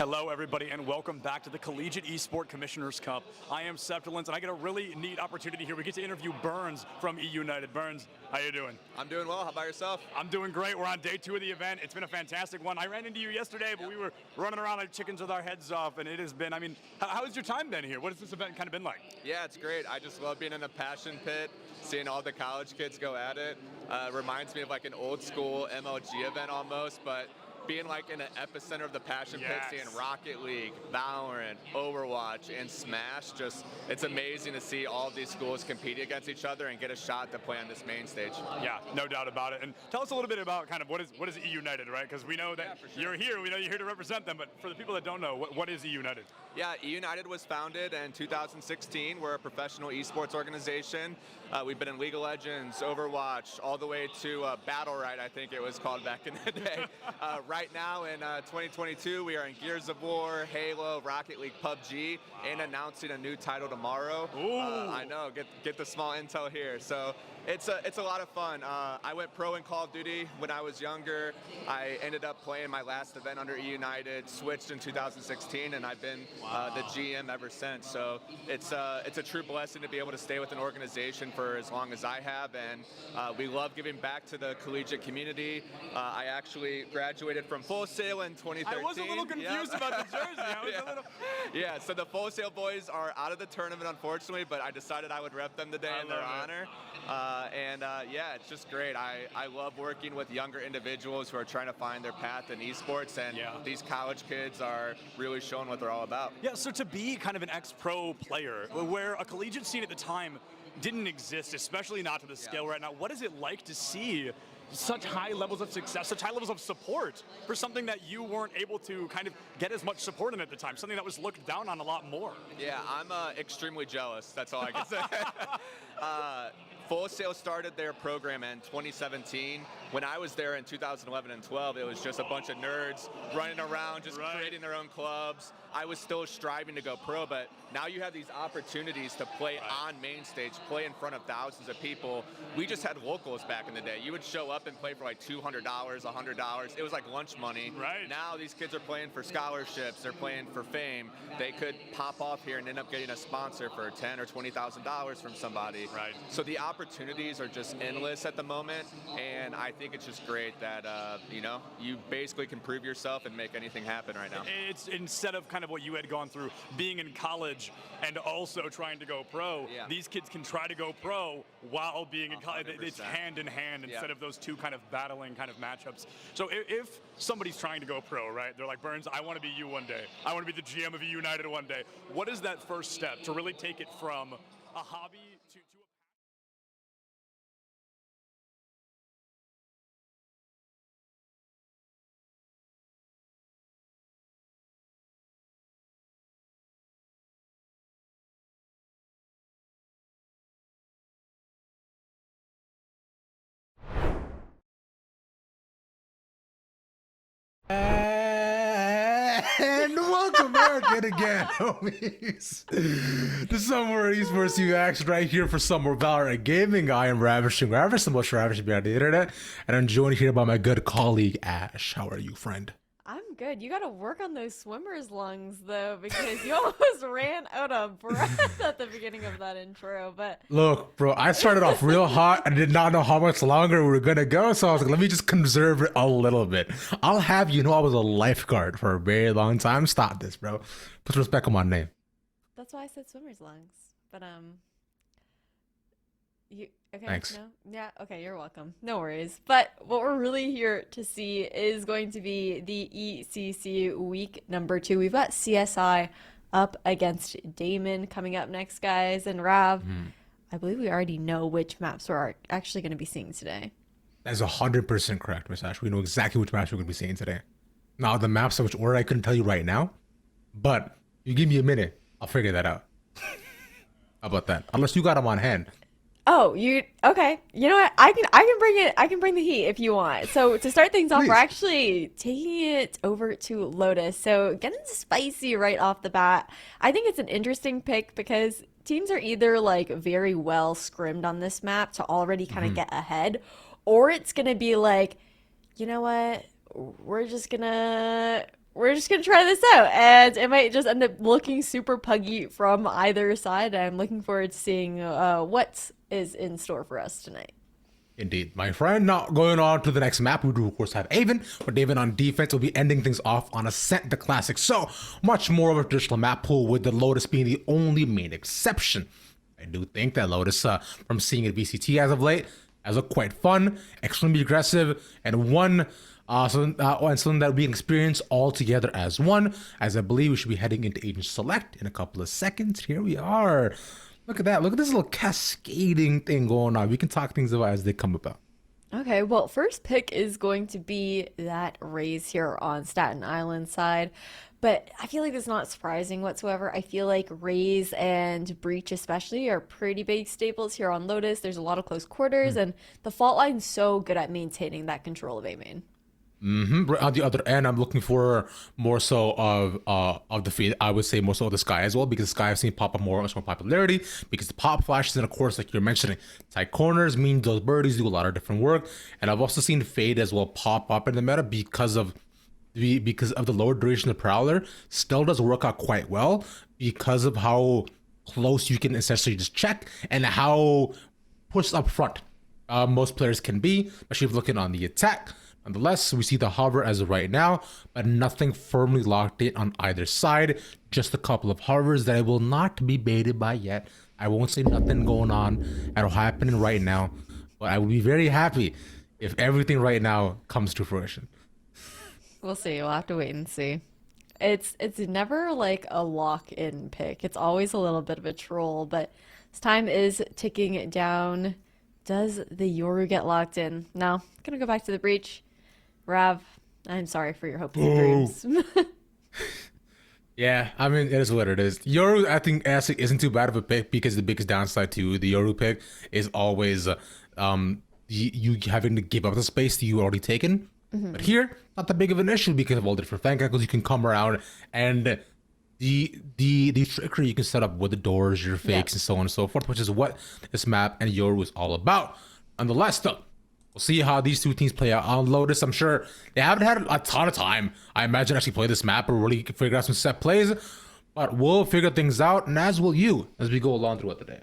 Hello, everybody, and welcome back to the Collegiate Esport Commissioners Cup. I am Septilence, and I get a really neat opportunity here. We get to interview Burns from E United. Burns, how you doing? I'm doing well. How about yourself? I'm doing great. We're on day 2 of the event. It's been a fantastic one. I ran into you yesterday, but we were running around like chickens with our heads off, and it has been, how has your time been here? What has this event kind of been like? Yeah, it's great. I just love being in a passion pit, seeing all the college kids go at it. Reminds me of like an old school MLG event almost, but being like in an epicenter of the passion pit, seeing Rocket League, Valorant, Overwatch, and Smash, it's amazing to see all of these schools compete against each other and get a shot to play on this main stage. Yeah, no doubt about it. And tell us a little bit about kind of what is E United, right? Because we know that you're here, we know you're here to represent them, but for the people that don't know, what is E United? Yeah, E United was founded in 2016. We're a professional esports organization. We've been in League of Legends, Overwatch, all the way to Battle Right, I think it was called back in the day. Right now in 2022, we are in Gears of War, Halo, Rocket League, PUBG, and announcing a new title tomorrow. I know, get the small intel here. So it's a lot of fun. I went pro in Call of Duty when I was younger. I ended up playing my last event under E United, switched in 2016, and I've been the GM ever since. So it's a true blessing to be able to stay with an organization for as long as I have, and we love giving back to the collegiate community. I actually graduated from Full Sail in 2013. I was a little confused about the jersey. Yeah, so the Full Sail boys are out of the tournament, unfortunately, but I decided I would rep them today in their honor. Yeah, it's just great. I love working with younger individuals who are trying to find their path in esports, and these college kids are really showing what they're all about. Yeah, so to be kind of an ex-pro player, where a collegiate scene at the time didn't exist, especially not to the scale right now, what is it like to see such high levels of success, such high levels of support for something that you weren't able to kind of get as much support in at the time, something that was looked down on a lot more? Yeah, I'm extremely jealous. That's all I can say. Full Sail started their program in 2017. When I was there in 2011 and 12, it was just a bunch of nerds running around, just creating their own clubs. I was still striving to go pro, but now you have these opportunities to play on main stage, play in front of thousands of people. We just had locals back in the day. You would show up and play for like $200, $100. It was like lunch money. Now these kids are playing for scholarships. They're playing for fame. They could pop off here and end up getting a sponsor for $10,000 or $20,000 from somebody. So the opportunities are just endless at the moment, and I think it's just great that you basically can prove yourself and make anything happen right now. It's instead of kind of what you had gone through, being in college and also trying to go pro, these kids can try to go pro while being in college. It's hand in hand instead of those two kind of battling kind of matchups. So if somebody's trying to go pro, right, they're like, Burns, I want to be you one day. I want to be the GM of E United one day. What is that first step to really take it from a hobby to a And welcome back again, homies, to Some More Esports You Action right here for Some More Valorant Gaming. I am Ravishing so much ravishing behind the internet, and I'm joined here by my good colleague Ash. How are you, friend? I'm good. You got to work on those swimmer's lungs, though, because you almost ran out of breath at the beginning of that intro. But look, bro, I started off real hot. I did not know how much longer we were going to go, so I was like, let me just conserve it a little bit. I'll have you know I was a lifeguard for a very long time. Stop this, bro. Put some respect on my name. That's why I said swimmer's lungs. But, you okay? Thanks. No? Yeah, okay, you're welcome. No worries. But what we're really here to see is going to be the ECC week number 2. We've got CSI up against Daemen coming up next, guys. And Rav, I believe we already know which maps we're actually going to be seeing today. That's 100% correct, Miss Ash. We know exactly which maps we're going to be seeing today. Now, the maps of which order I couldn't tell you right now, but you give me a minute, I'll figure that out. How about that? Unless you got them on hand. Oh, okay. You know what? I can bring the heat if you want. So to start things off, we're actually taking it over to Lotus. So getting spicy right off the bat. I think it's an interesting pick because teams are either like very well scrimmed on this map to already kind of get ahead, or it's gonna be like, you know what? We're just gonna we're just gonna try this out, and it might just end up looking super puggy from either side. I'm looking forward to seeing what is in store for us tonight. Indeed, my friend. Now, going on to the next map, we do of course have Daemen, but Daemen on defense will be ending things off on Ascent, the classic. So much more of a traditional map pool, with the Lotus being the only main exception. I do think that Lotus, from seeing it VCT as of late, has looked quite fun, extremely aggressive, and something that will be an experience all together as one. As I believe we should be heading into Agent Select in a couple of seconds. Here we are. Look at that. Look at this little cascading thing going on. We can talk things about as they come about. Okay, well, first pick is going to be that Raze here on Staten Island side. But I feel like it's not surprising whatsoever. I feel like Raze and Breach especially are pretty big staples here on Lotus. There's a lot of close quarters, and the fault line's so good at maintaining that control of A main. Right on the other end, I'm looking for more so of the feed. I would say more so of the Sky as well, because the Sky I've seen pop up much more popularity because the pop flashes, and of course, like you're mentioning, tight corners mean those birdies do a lot of different work. And I've also seen Fade as well pop up in the meta because of the lower duration of Prowler. Still does work out quite well because of how close you can essentially just check and how pushed up front most players can be, especially if looking on the attack. Nonetheless, we see the hover as of right now, but nothing firmly locked in on either side. Just a couple of hovers that I will not be baited by yet. I won't say nothing going on that'll happen right now, but I will be very happy if everything right now comes to fruition. We'll see. We'll have to wait and see. It's never like a lock-in pick. It's always a little bit of a troll, but this time is ticking down. Does the Yoru get locked in? No. Gonna go back to the Breach. Rav, I'm sorry for your hopes and dreams. Yeah, I mean, it is what it is. Yoru, I think, actually isn't too bad of a pick, because the biggest downside to the Yoru pick is always you having to give up the space that you already taken. But here, not that big of an issue because of all the different flank angles you can come around, and the trickery you can set up with the doors, your fakes, and so on and so forth, which is what this map and Yoru is all about. Nonetheless, though, we'll see how these two teams play out on Lotus. I'm sure they haven't had a ton of time, I imagine, actually play this map or really figure out some set plays, but we'll figure things out, and as will you, as we go along throughout the day.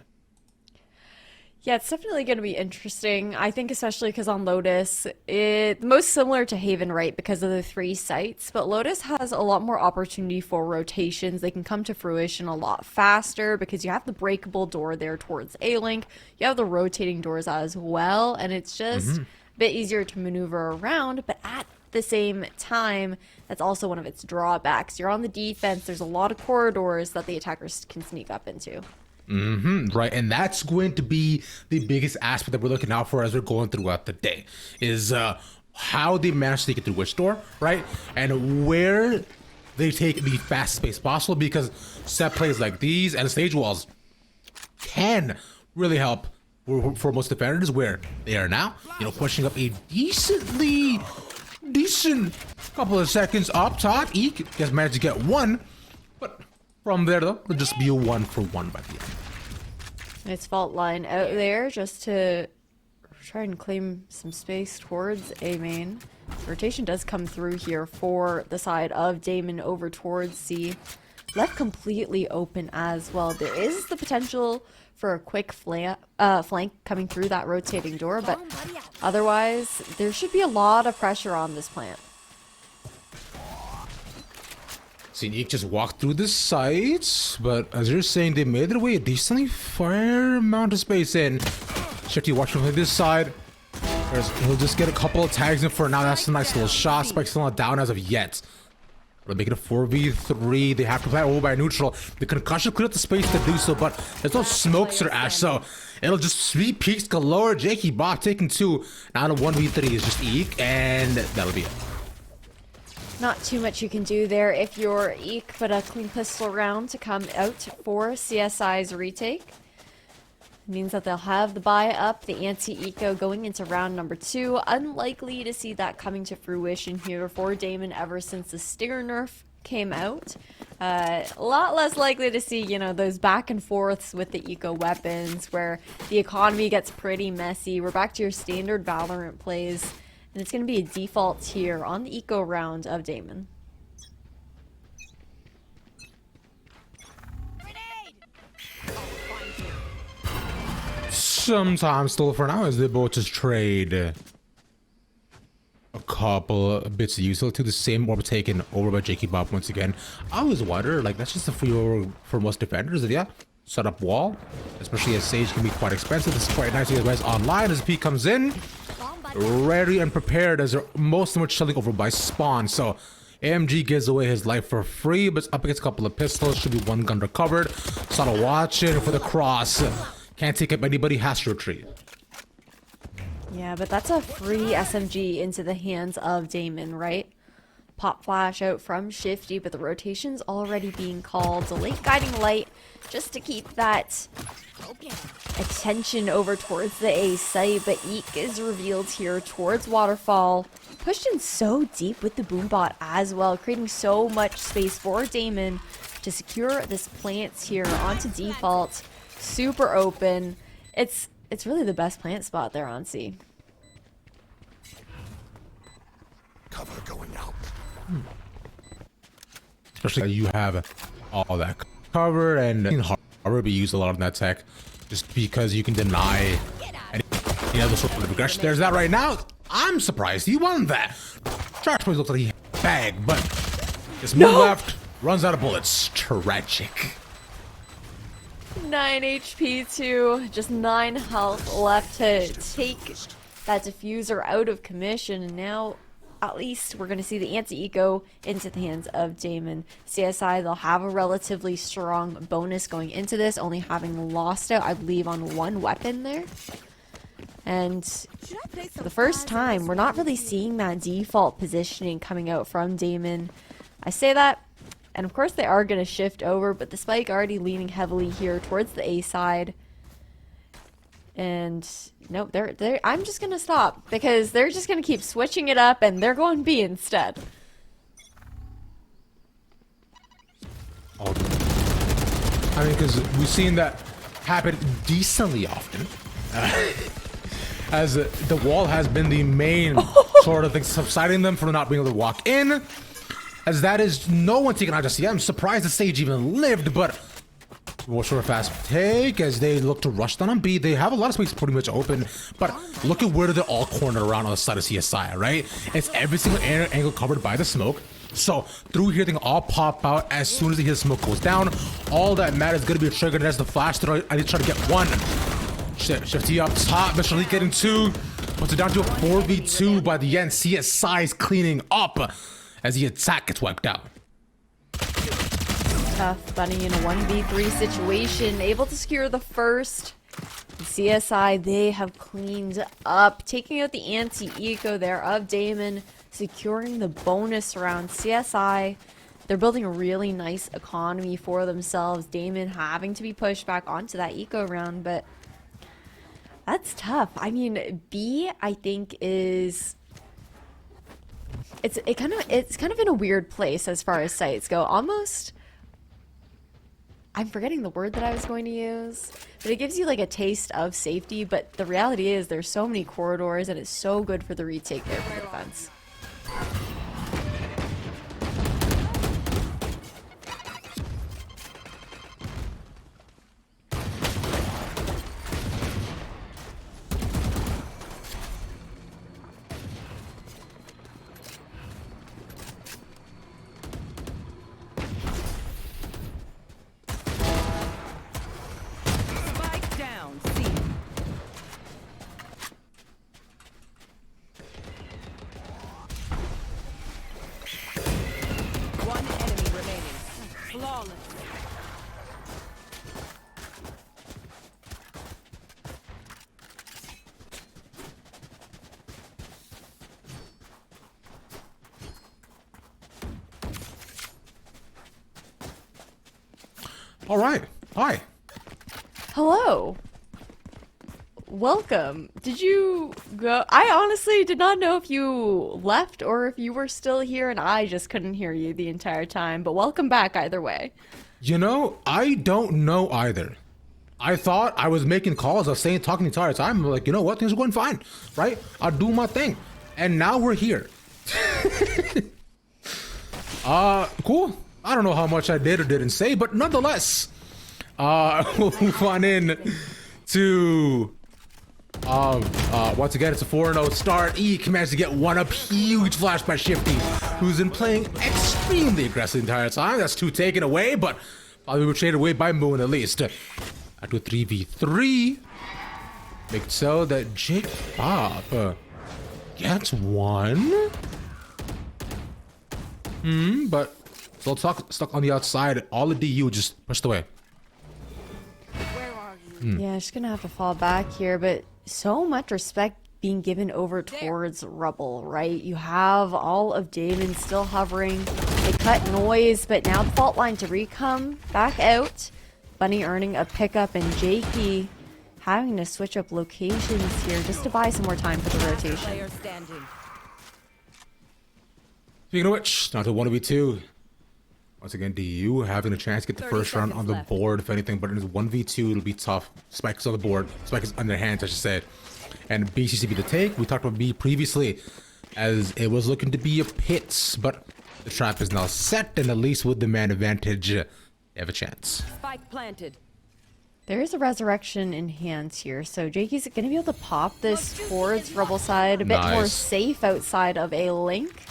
Yeah, it's definitely going to be interesting. I think especially because on Lotus, it's most similar to Haven, right, because of the 3 sites, but Lotus has a lot more opportunity for rotations. They can come to fruition a lot faster because you have the breakable door there towards A-Link. You have the rotating doors as well, and it's just a bit easier to maneuver around, but at the same time, that's also one of its drawbacks. You're on the defense. There's a lot of corridors that the attackers can sneak up into. Right, and that's going to be the biggest aspect that we're looking out for as we're going throughout the day, is how they manage to get through which door, right, and where they take the fastest pace possible, because set plays like these and stage walls can really help for most defenders where they are now, pushing up a decent couple of seconds up top. Eek has managed to get one, but from there, though, it'll just be a 1-for-1 by the end. It's fault line out there just to try and claim some space towards A main. Rotation does come through here for the side of Daemen over towards C. Left completely open as well. There is the potential for a quick flank coming through that rotating door, but otherwise, there should be a lot of pressure on this plant. Eek just walked through the sites, but as you're saying, they made their way a decently fair amount of space in. Shifty watching from this side. He'll just get a couple of tags in for now. That's a nice little shot. Spike's still not down as of yet. They'll make it a 4v3. They have to play over by neutral. The concussion cleared up the space to do so, but there's no smokes or ash, so it'll just be peaks galore. Jakey Bob taking 2. Now the 1v3 is just Eek, and that'll be it. Not too much you can do there if you're Eek, but a clean pistol round to come out for CSI's retake. It means that they'll have the buy up, the anti-eco going into round number 2. Unlikely to see that coming to fruition here for Daemen ever since the Stinger nerf came out. A lot less likely to see, those back and forths with the eco weapons where the economy gets pretty messy. We're back to your standard Valorant plays. And it's going to be a default here on the eco round of Daemen. some time still for now as they both just trade a couple bits of utility. The same orb taken over by Jakey Bob once again. I always wonder, like, that's just a free over for most defenders. Yeah, set up wall, especially as Sage can be quite expensive. This is quite nice to get guys online as P comes in, ready and prepared as most of them are chilling over by spawn. So AMG gives away his life for free, but it's up against a couple of pistols. Should be one gun recovered. Sado watching for the cross. Can't take up anybody, has to retreat. Yeah, but that's a free SMG into the hands of Daemon, right? Pop flash out from Shifty, but the rotation's already being called. A late guiding light just to keep that attention over towards the A site, but Eek is revealed here towards Waterfall. Pushed in so deep with the boombot as well, creating so much space for Daemon to secure this plants here onto default. Super open. It's really the best plant spot there on C. Cover going out. Especially you have all that cover, and Harbor be used a lot in that tech just because you can deny any other sort of aggression. There's that right now. I'm surprised he won that. Trash Boys looks like he bagged, but just move left, runs out of bullets. Tragic. 9 HP too, just 9 health left to take that diffuser out of commission, and now at least we're going to see the anti-eco into the hands of Daemon. CSI, they'll have a relatively strong bonus going into this, only having lost out, I believe, on 1 weapon there. And for the first time, we're not really seeing that default positioning coming out from Daemon. I say that, and of course they are going to shift over, but the spike already leaning heavily here towards the A side. And nope, I'm just going to stop because they're just going to keep switching it up and they're going B instead. I mean, because we've seen that happen decently often. As the wall has been the main sort of thing subsiding them from not being able to walk in. As that is no one taking out just yet. I'm surprised the stage even lived, but more sort of fast take as they look to rush down on B. They have a lot of space pretty much open, but look at where they're all cornered around on the side of CSI, right? It's every single angle covered by the smoke. So through here, they can all pop out as soon as the smoke goes down. All that matters is going to be triggered as the flash throw. I need to try to get one. Shifty up top, Mr. Lee getting 2. Puts it down to a 4v2 by the end. CSI is cleaning up as the attack gets wiped out. Tough Bunny in a 1v3 situation, able to secure the first. CSI, they have cleaned up, taking out the anti-eco there of Daemon, securing the bonus round. CSI, they're building a really nice economy for themselves. Daemon having to be pushed back onto that eco round, but that's tough. I mean, B, I think is it's kind of in a weird place as far as sites go. Almost, I'm forgetting the word that I was going to use, but it gives you like a taste of safety. But the reality is there's so many corridors and it's so good for the retake there for the defense. All right. Hi. Hello. Welcome. Did you go? I honestly did not know if you left or if you were still here, and I just couldn't hear you the entire time. But welcome back either way. You know, I don't know either. I thought I was making calls. I was talking the entire time. I'm like, you know what? Things are going fine, right? I'll do my thing. And now we're here. Cool. I don't know how much I did or didn't say, but nonetheless, we'll move on in to Once again, it's a 4-0 start. E managed to get one up. Huge flash by Shifty, who's been playing extremely aggressive the entire time. That's 2 taken away, but probably were traded away by Moon at least. At to 3v3. Make it so that Jake Bob gets 1. But still stuck on the outside. All the DU just pushed away. Yeah, she's gonna have to fall back here, but so much respect being given over towards Rubble, right? You have all of Daemen still hovering. They cut noise, but now the fault line to recome back out. Bunny earning a pickup, and Jakey having to switch up locations here just to buy some more time for the rotation. Speaking of which, now to 1v2. Once again, DU having a chance to get the first round on the board, if anything, but in this 1v2, it'll be tough. Spike is on the board. Spike is on their hands, I should say. And BCCB to take. We talked about B previously, as it was looking to be a pit, but the trap is now set, and at least with the man advantage, they have a chance. Spike planted. There is a resurrection in hands here, so Jakey's going to be able to pop this towards Rubble side, a bit more safe outside of a link.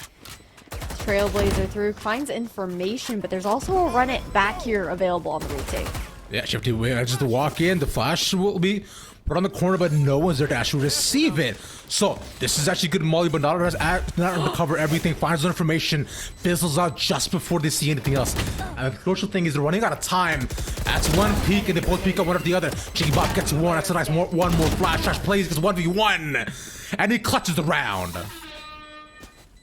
Trailblazer through, finds information, but there's also a run it back here available on the retake. Yeah, Shifty just to walk in. The flash will be put on the corner, but no one's there to actually receive it. So this is actually good Molly, but not to cover everything. Finds the information, fizzles out just before they see anything else. And the crucial thing is they're running out of time. That's one peek, and they both peek up one after the other. Jiggy Bob gets 1. That's a nice one more flash. Trash plays gets 1v1, and he clutches the round.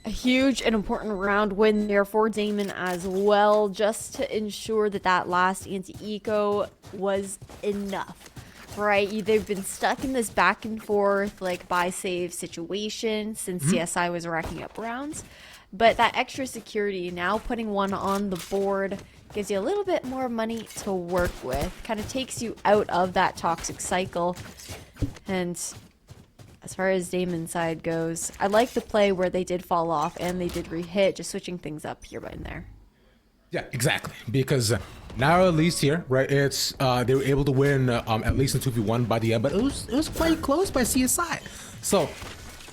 A huge and important round win there for Daemen as well, just to ensure that that last anti-eco was enough, right? They've been stuck in this back and forth, like, buy save situation since CSI was racking up rounds. But that extra security, now putting 1 on the board, gives you a little bit more money to work with. Kind of takes you out of that toxic cycle. And as far as Daemen's side goes, I like the play where they did fall off and they did re-hit, just switching things up here and there. Yeah, exactly. Because now at least here, right, it's they were able to win at least in 2v1 by the end, but it was quite close by CSI. So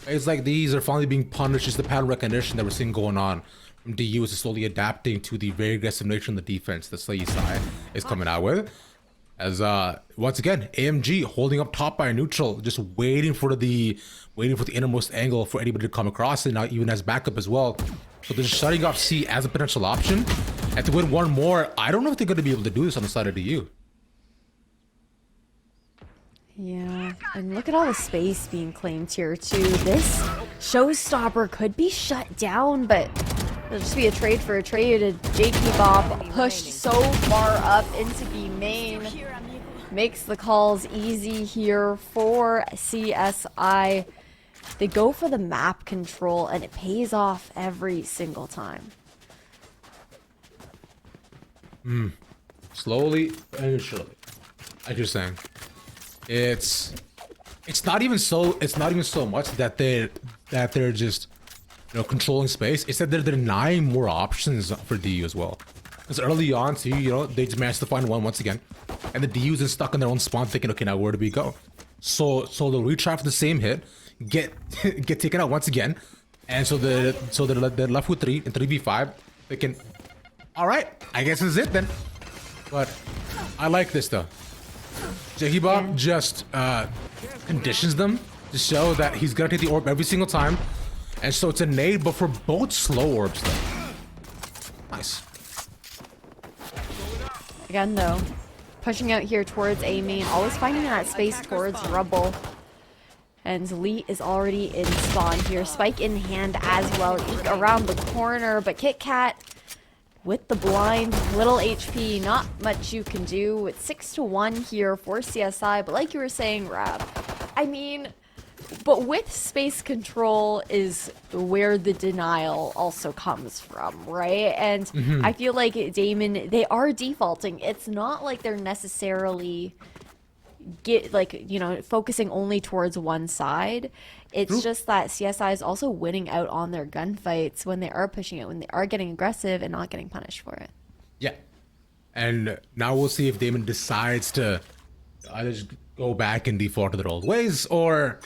it's like these are finally being punished. Just the pattern recognition that we're seeing going on from DU is slowly adapting to the very aggressive nature in the defense that CSI is coming out with. As once again, AMG holding up top by a neutral, just waiting for the innermost angle for anybody to come across, and now even as backup as well. So they're just shutting off C as a potential option, and to win 1 more, I don't know if they're going to be able to do this on the side of DU. Yeah, and look at all the space being claimed here too. This showstopper could be shut down, but it'll just be a trade for a trade. And Jakey Bob pushed so far up into B main, makes the calls easy here for CSI. They go for the map control, and it pays off every single time. Slowly and surely, like you're saying, it's not even so much that they're just, you know, controlling space. It's that they're denying more options for DU as well. Because early on, too, you know, they just managed to find 1 once again, and the DU's is stuck in their own spawn, thinking, okay, now where do we go? So they'll retry for the same hit, get taken out once again, and so they're left with 3 and 3v5. They can, all right, I guess this is it then. But I like this though. Jakey Bob just conditions them to show that he's gonna take the orb every single time. And so it's a nade, but for both slow orbs though. Nice. Again though, pushing out here towards A main, always finding that space towards Rubble. And Lee is already in spawn here. Spike in hand as well. Eek around the corner, but Kit Kat with the blind, little HP, not much you can do. It's 6-1 here for CSI, but like you were saying, Rab, I mean, but with space control is where the denial also comes from, right? And I feel like Daemen, they are defaulting. It's not like they're necessarily focusing only towards one side. It's just that CSI is also winning out on their gunfights when they are pushing it, when they are getting aggressive and not getting punished for it. Yeah. And now we'll see if Daemen decides to either just go back and default to their old ways, or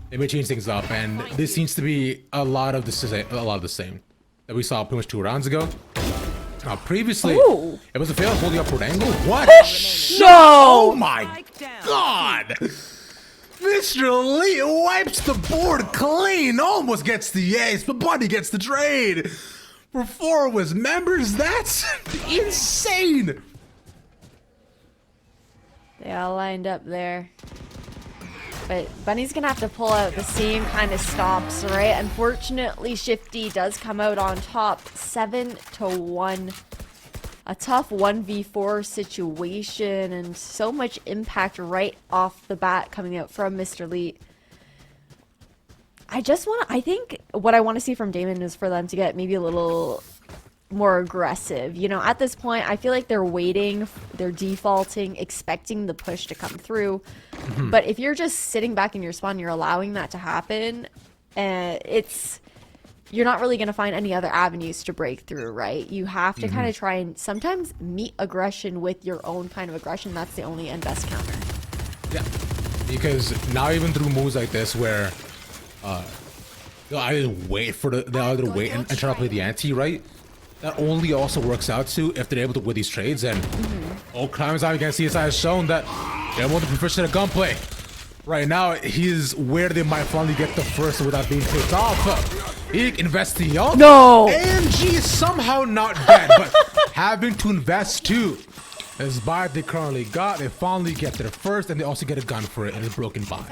they may change things up. And this seems to be a lot of the same that we saw pretty much 2 rounds ago. Previously, it was a fail holding upward angle. What? No! Oh my god! Mr. Lee wipes the board clean, almost gets the ace, but Buddy gets the trade. For 4 of his members, that's insane! They all lined up there. But Bunny's gonna have to pull out the same kind of stops, right? Unfortunately, Shifty does come out on top, 7-1. A tough 1v4 situation, and so much impact right off the bat coming out from Mr. Lee. I think what I want to see from Daemen is for them to get maybe a little more aggressive. You know, at this point, I feel like they're waiting, they're defaulting, expecting the push to come through. But if you're just sitting back in your spawn, you're allowing that to happen, you're not really going to find any other avenues to break through, right? You have to kind of try and sometimes meet aggression with your own kind of aggression. That's the only and best counter. Yeah, because now even through moves like this where they'll either wait for and try to play the ante, right? That only also works out too if they're able to win these trades. And old Climbers out against CSI has shown that they're more than proficient at gunplay. Right now, he's where they might finally get the first without being picked off. He invests the ult. No! AMG is somehow not dead, but having to invest too. As buy they currently got, they finally get their first, and they also get a gun for it, and it's broken by.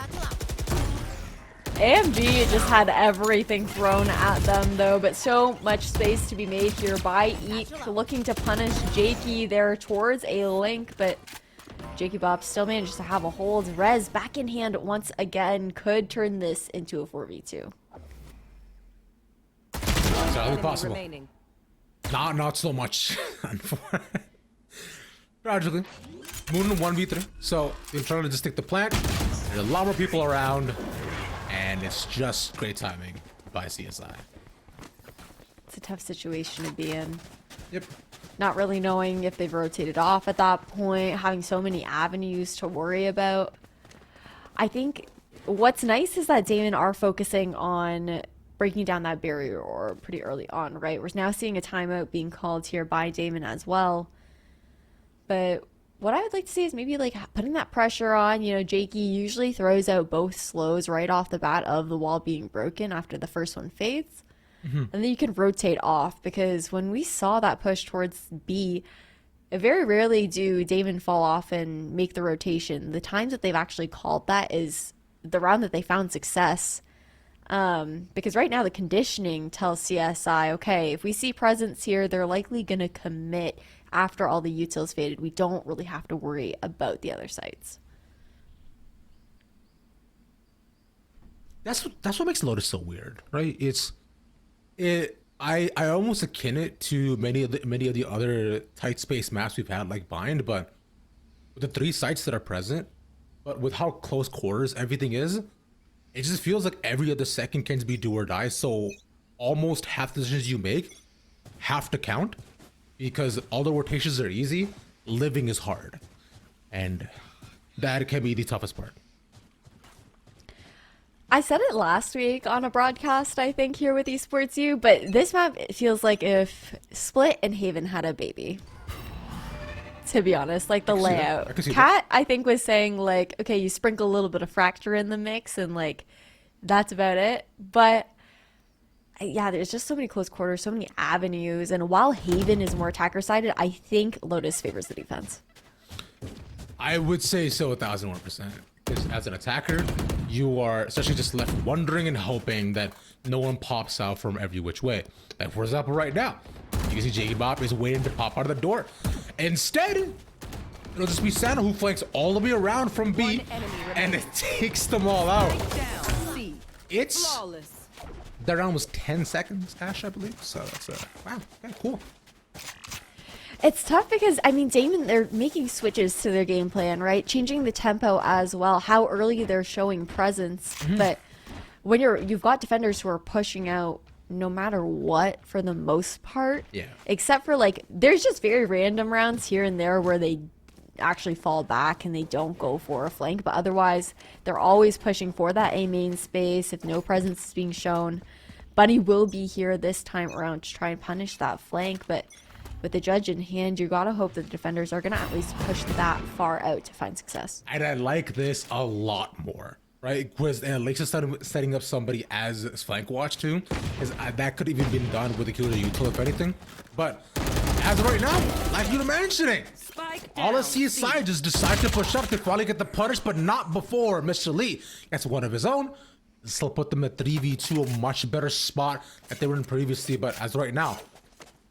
AMG just had everything thrown at them though, but so much space to be made here by Eek, looking to punish Jakey there towards a link, but Jakey Bop still manages to have a hold. Rez back in hand once again, could turn this into a 4v2. Certainly possible. Not so much. Tragically, Moon 1v3, so they're trying to just stick the plant. There's a lot more people around. And it's just great timing by CSI. It's a tough situation to be in. Yep. Not really knowing if they've rotated off at that point, having so many avenues to worry about. I think what's nice is that Daemen are focusing on breaking down that barrier or pretty early on, right? We're now seeing a timeout being called here by Daemen as well. But what I would like to see is maybe like putting that pressure on. You know, Jakey usually throws out both slows right off the bat of the wall being broken after the first one fades. And then you can rotate off, because when we saw that push towards B, very rarely do Daemen fall off and make the rotation. The times that they've actually called that is the round that they found success. Because right now the conditioning tells CSI, okay, if we see presence here, they're likely going to commit after all the utils faded. We don't really have to worry about the other sites. That's what makes Lotus so weird, right? I almost akin it to many of the other tight space maps we've had, like Bind, but with the 3 sites that are present, but with how close quarters everything is, it just feels like every other second can be do or die. So almost half the decisions you make have to count. Because all the rotations are easy, living is hard. And that can be the toughest part. I said it last week on a broadcast, I think, here with Esports U, but this map feels like if Split and Haven had a baby. To be honest, like the layout. Kat, I think, was saying like, okay, you sprinkle a little bit of Fracture in the mix and like, that's about it. But yeah, there's just so many close quarters, so many avenues, and while Haven is more attacker-sided, I think Lotus favors the defense. I would say so 1,001%. Because as an attacker, you are essentially just left wondering and hoping that no one pops out from every which way. Like, for example, right now, you can see Jakey Bop is waiting to pop out of the door. Instead, it'll just be Santa who flanks all the way around from B, and it takes them all out. It's... flawless. That round was 10 seconds, Ash, I believe. So that's wow, yeah, cool. It's tough because, I mean, Daemen, they're making switches to their game plan, right? Changing the tempo as well, how early they're showing presence. But when you've got defenders who are pushing out no matter what for the most part. Yeah. Except for, like, there's just very random rounds here and there where they actually fall back and they don't go for a flank. But otherwise, they're always pushing for that A main space if no presence is being shown. Bunny will be here this time around to try and punish that flank, but with the judge in hand, you gotta hope that the defenders are gonna at least push that far out to find success. And I like this a lot more, right? Because Alexa setting up somebody as flank watch too, because that could even been done with the killer util if anything. But as of right now, like you were mentioning, all the CSI just decide to push up to probably get the punish, but not before Mr. Lee gets one of his own. Still put them at 3v2, a much better spot that they were in previously. But as of right now,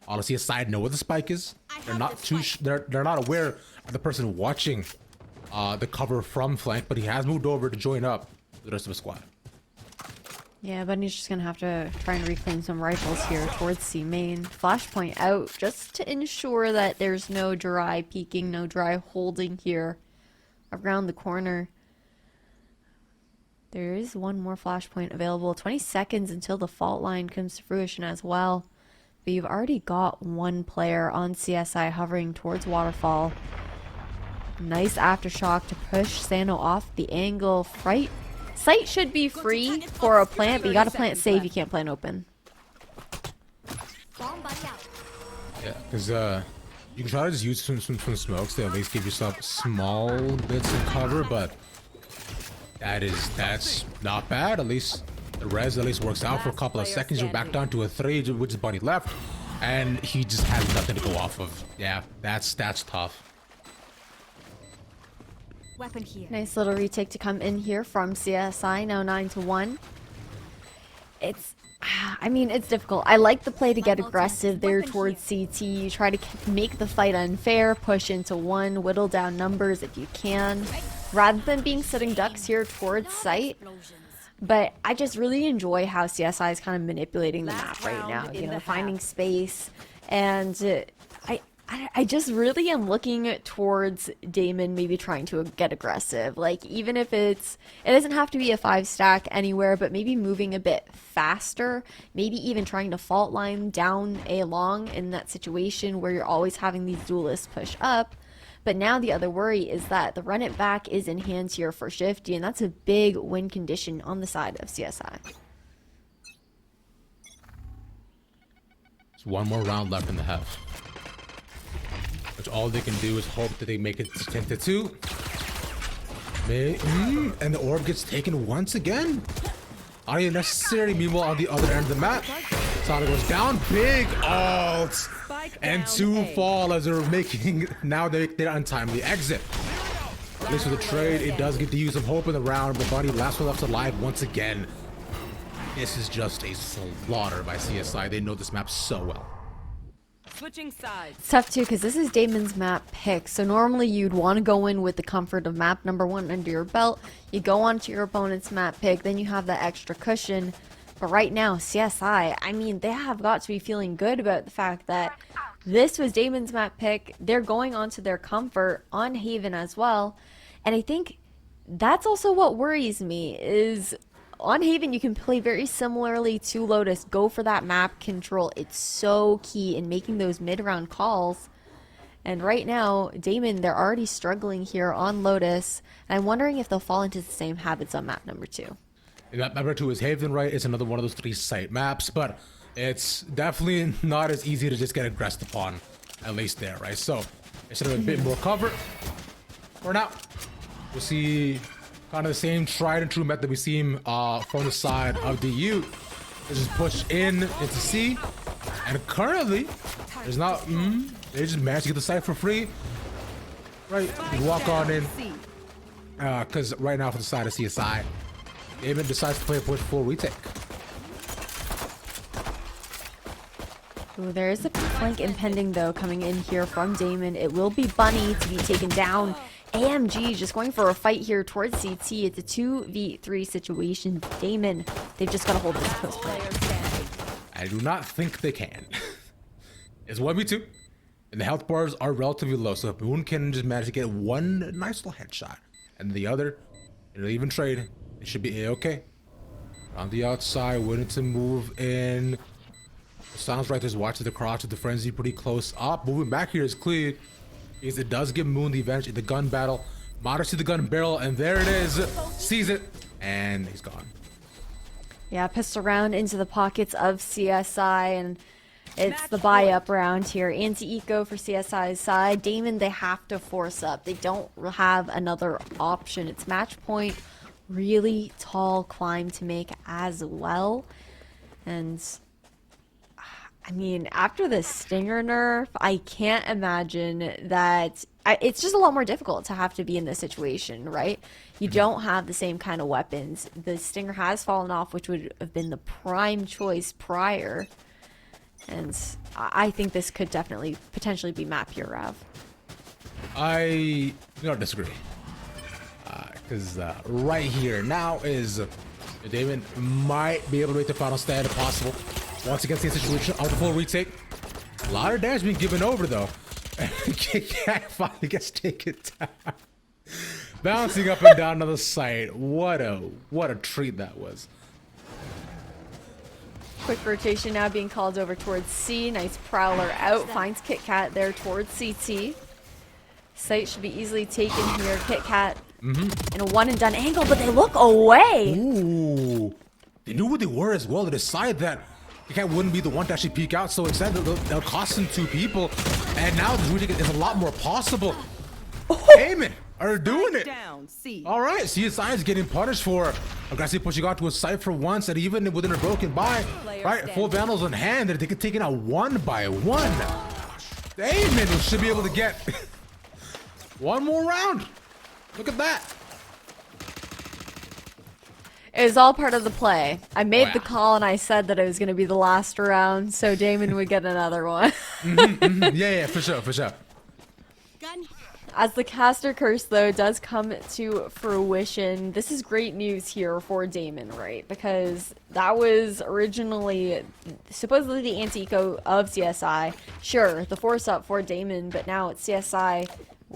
all the CSI know where the spike is. They're not they're not aware of the person watching the cover from flank, but he has moved over to join up the rest of the squad. Yeah, Bunny's just gonna have to try and reclaim some rifles here towards C main. Flashpoint out just to ensure that there's no dry peeking, no dry holding here around the corner. There is one more flashpoint available. 20 seconds until the fault line comes to fruition as well. But you've already got one player on CSI hovering towards Waterfall. Nice aftershock to push Sano off the angle. Sight should be free for a plant, but you gotta plant safe. You can't plant open. Yeah, because you can try to just use some smokes to at least give yourself small bits of cover, but that's not bad. At least the res at least works out for a couple of seconds. You're back down to a 3, which is Bunny left, and he just has nothing to go off of. Yeah, that's tough. Weapon here. Nice little retake to come in here from CSI, now 9-1. I mean, it's difficult. I like the play to get aggressive there towards CT. You try to make the fight unfair, push into one, whittle down numbers if you can, rather than being sitting ducks here towards sight. But I just really enjoy how CSI is kind of manipulating the map right now, you know, finding space. And I just really am looking towards Daemen maybe trying to get aggressive. Like, even if it doesn't have to be a 5-stack anywhere, but maybe moving a bit faster, maybe even trying to fault line down A long in that situation where you're always having these duelists push up. But now the other worry is that the run it back is in hands here for Shifty, and that's a big win condition on the side of CSI. There's one more round left in the half. Which all they can do is hope that they make it 10-2. And the orb gets taken once again. Unnecessary. Meanwhile, on the other end of the map, Sonic goes down. Big ult. And 2 fall as they're making now their untimely exit. At least with the trade, it does get to use some hope in the round, but Bunny last one left alive once again. This is just a slaughter by CSI. They know this map so well. Switching sides. It's tough too because this is Daemen's map pick. So normally you'd want to go in with the comfort of map number 1 under your belt. You go onto your opponent's map pick, then you have that extra cushion. But right now, CSI, I mean, they have got to be feeling good about the fact that this was Daemen's map pick. They're going onto their comfort on Haven as well. And I think that's also what worries me is on Haven, you can play very similarly to Lotus. Go for that map control. It's so key in making those mid-round calls. And right now, Daemen, they're already struggling here on Lotus. And I'm wondering if they'll fall into the same habits on map number 2. Map number 2 is Haven, right? It's another one of those 3 site maps, but it's definitely not as easy to just get aggressed upon, at least there, right? So, instead of a bit more cover, for now, we'll see kind of the same tried and true method we see from the side of DU. They just push into C, and currently, there's not, they just managed to get the site for free, right? You walk on in, because right now for the side of CSI, Daemen decides to play a push full retake. Ooh, there is a flank impending though coming in here from Daemen. It will be Bunny to be taken down. AMG just going for a fight here towards CT. It's a 2v3 situation. Daemen, they've just got to hold this post play. I do not think they can. It's 1v2, and the health bars are relatively low, so if Boone can just manage to get one nice little headshot, and the other, it'll even trade, it should be a-okay. On the outside, willing to move in. Sounds right, there's watches the cross with the frenzy pretty close up. Moving back here is clear. is it does give Moon the advantage in the gun battle. Modern to the gun barrel, and there it is. Sees it, and he's gone. Yeah, pistol round into the pockets of CSI, and it's the buy-up round here. Anti-eco for CSI's side. Daemen, they have to force up. They don't have another option. It's match point. Really tall climb to make as well. And I mean, after the Stinger nerf, I can't imagine that... it's just a lot more difficult to have to be in this situation, right? You don't have the same kind of weapons. The Stinger has fallen off, which would have been the prime choice prior. And I think this could definitely, potentially be map here, Rav. I don't disagree. Because right here now is Daemen might be able to make the final stand if possible. Once again, same situation of the full retake. A lot of damage being given over though. Cat finally gets taken down. Bouncing up and down to the site. What a treat that was. Quick rotation now being called over towards C. Nice prowler out. Finds Kit Kat there towards CT. Site should be easily taken here. Kit Kat in a one and done angle, but they look away. Ooh. They knew what they were as well. They decided that Kit Kat wouldn't be the one to actually peek out, so instead they'll cost him 2 people. And now this retake is a lot more possible. Daemen are doing it. Down, C. All right, CSI is getting punished for aggressively pushing out to a site for once, and even within a broken buy, right? Full vandals in hand, they get taken out one by one. Daemen should be able to get one more round. Look at that. It was all part of the play. I made the call and I said that it was going to be the last round, so Daemen would get another one. Yeah, for sure, for sure. Gun. As the caster curse, though, does come to fruition, this is great news here for Daemen, right? Because that was originally supposedly the anti-eco of CSI. Sure, the force up for Daemen, but now it's CSI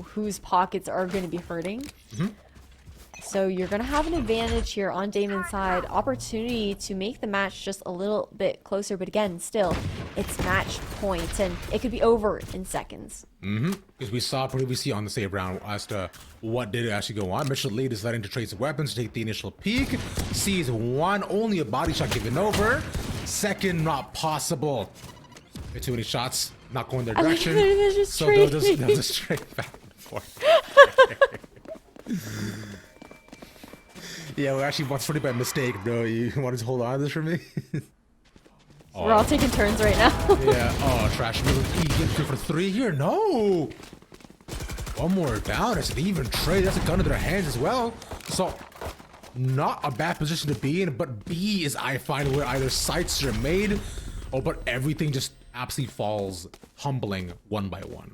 whose pockets are going to be hurting. So you're going to have an advantage here on Daemen's side. Opportunity to make the match just a little bit closer. But again, still, it's match point. And it could be over in seconds. Because we saw previously on the save round as to what did actually go on. Mitchell Lee deciding to trade weapons, take the initial peek. Sees one, only a body shot given over. Second, not possible. Too many shots, not going their direction. So they'll just straight back and forth. Yeah, we actually watched pretty by mistake, bro. You want to hold on to this for me? We're all taking turns right now. Yeah. Oh, trash. Really eager for 3 here. No. One more down. It's an even trade. That's a gun in their hands as well. So, not a bad position to be in. But B is, I find, where either sites are made, or but everything just absolutely falls humbling one by one.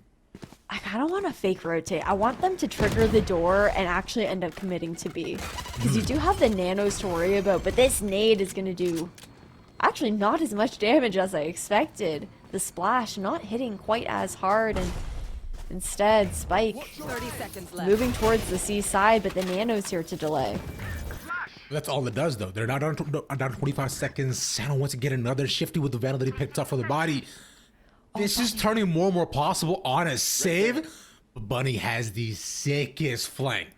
I kind of want to fake rotate. I want them to trigger the door and actually end up committing to B. Because you do have the nanos to worry about, but this nade is going to do actually not as much damage as I expected. The splash not hitting quite as hard, and instead Spike 30 seconds left. moving towards the C side, but the nanos here to delay. That's all it does, though. They're not down 25 seconds. Santa wants to get another shifty with the vandal that he picked up for the body. This is turning more and more possible on a save. But Bunny has the sickest flank.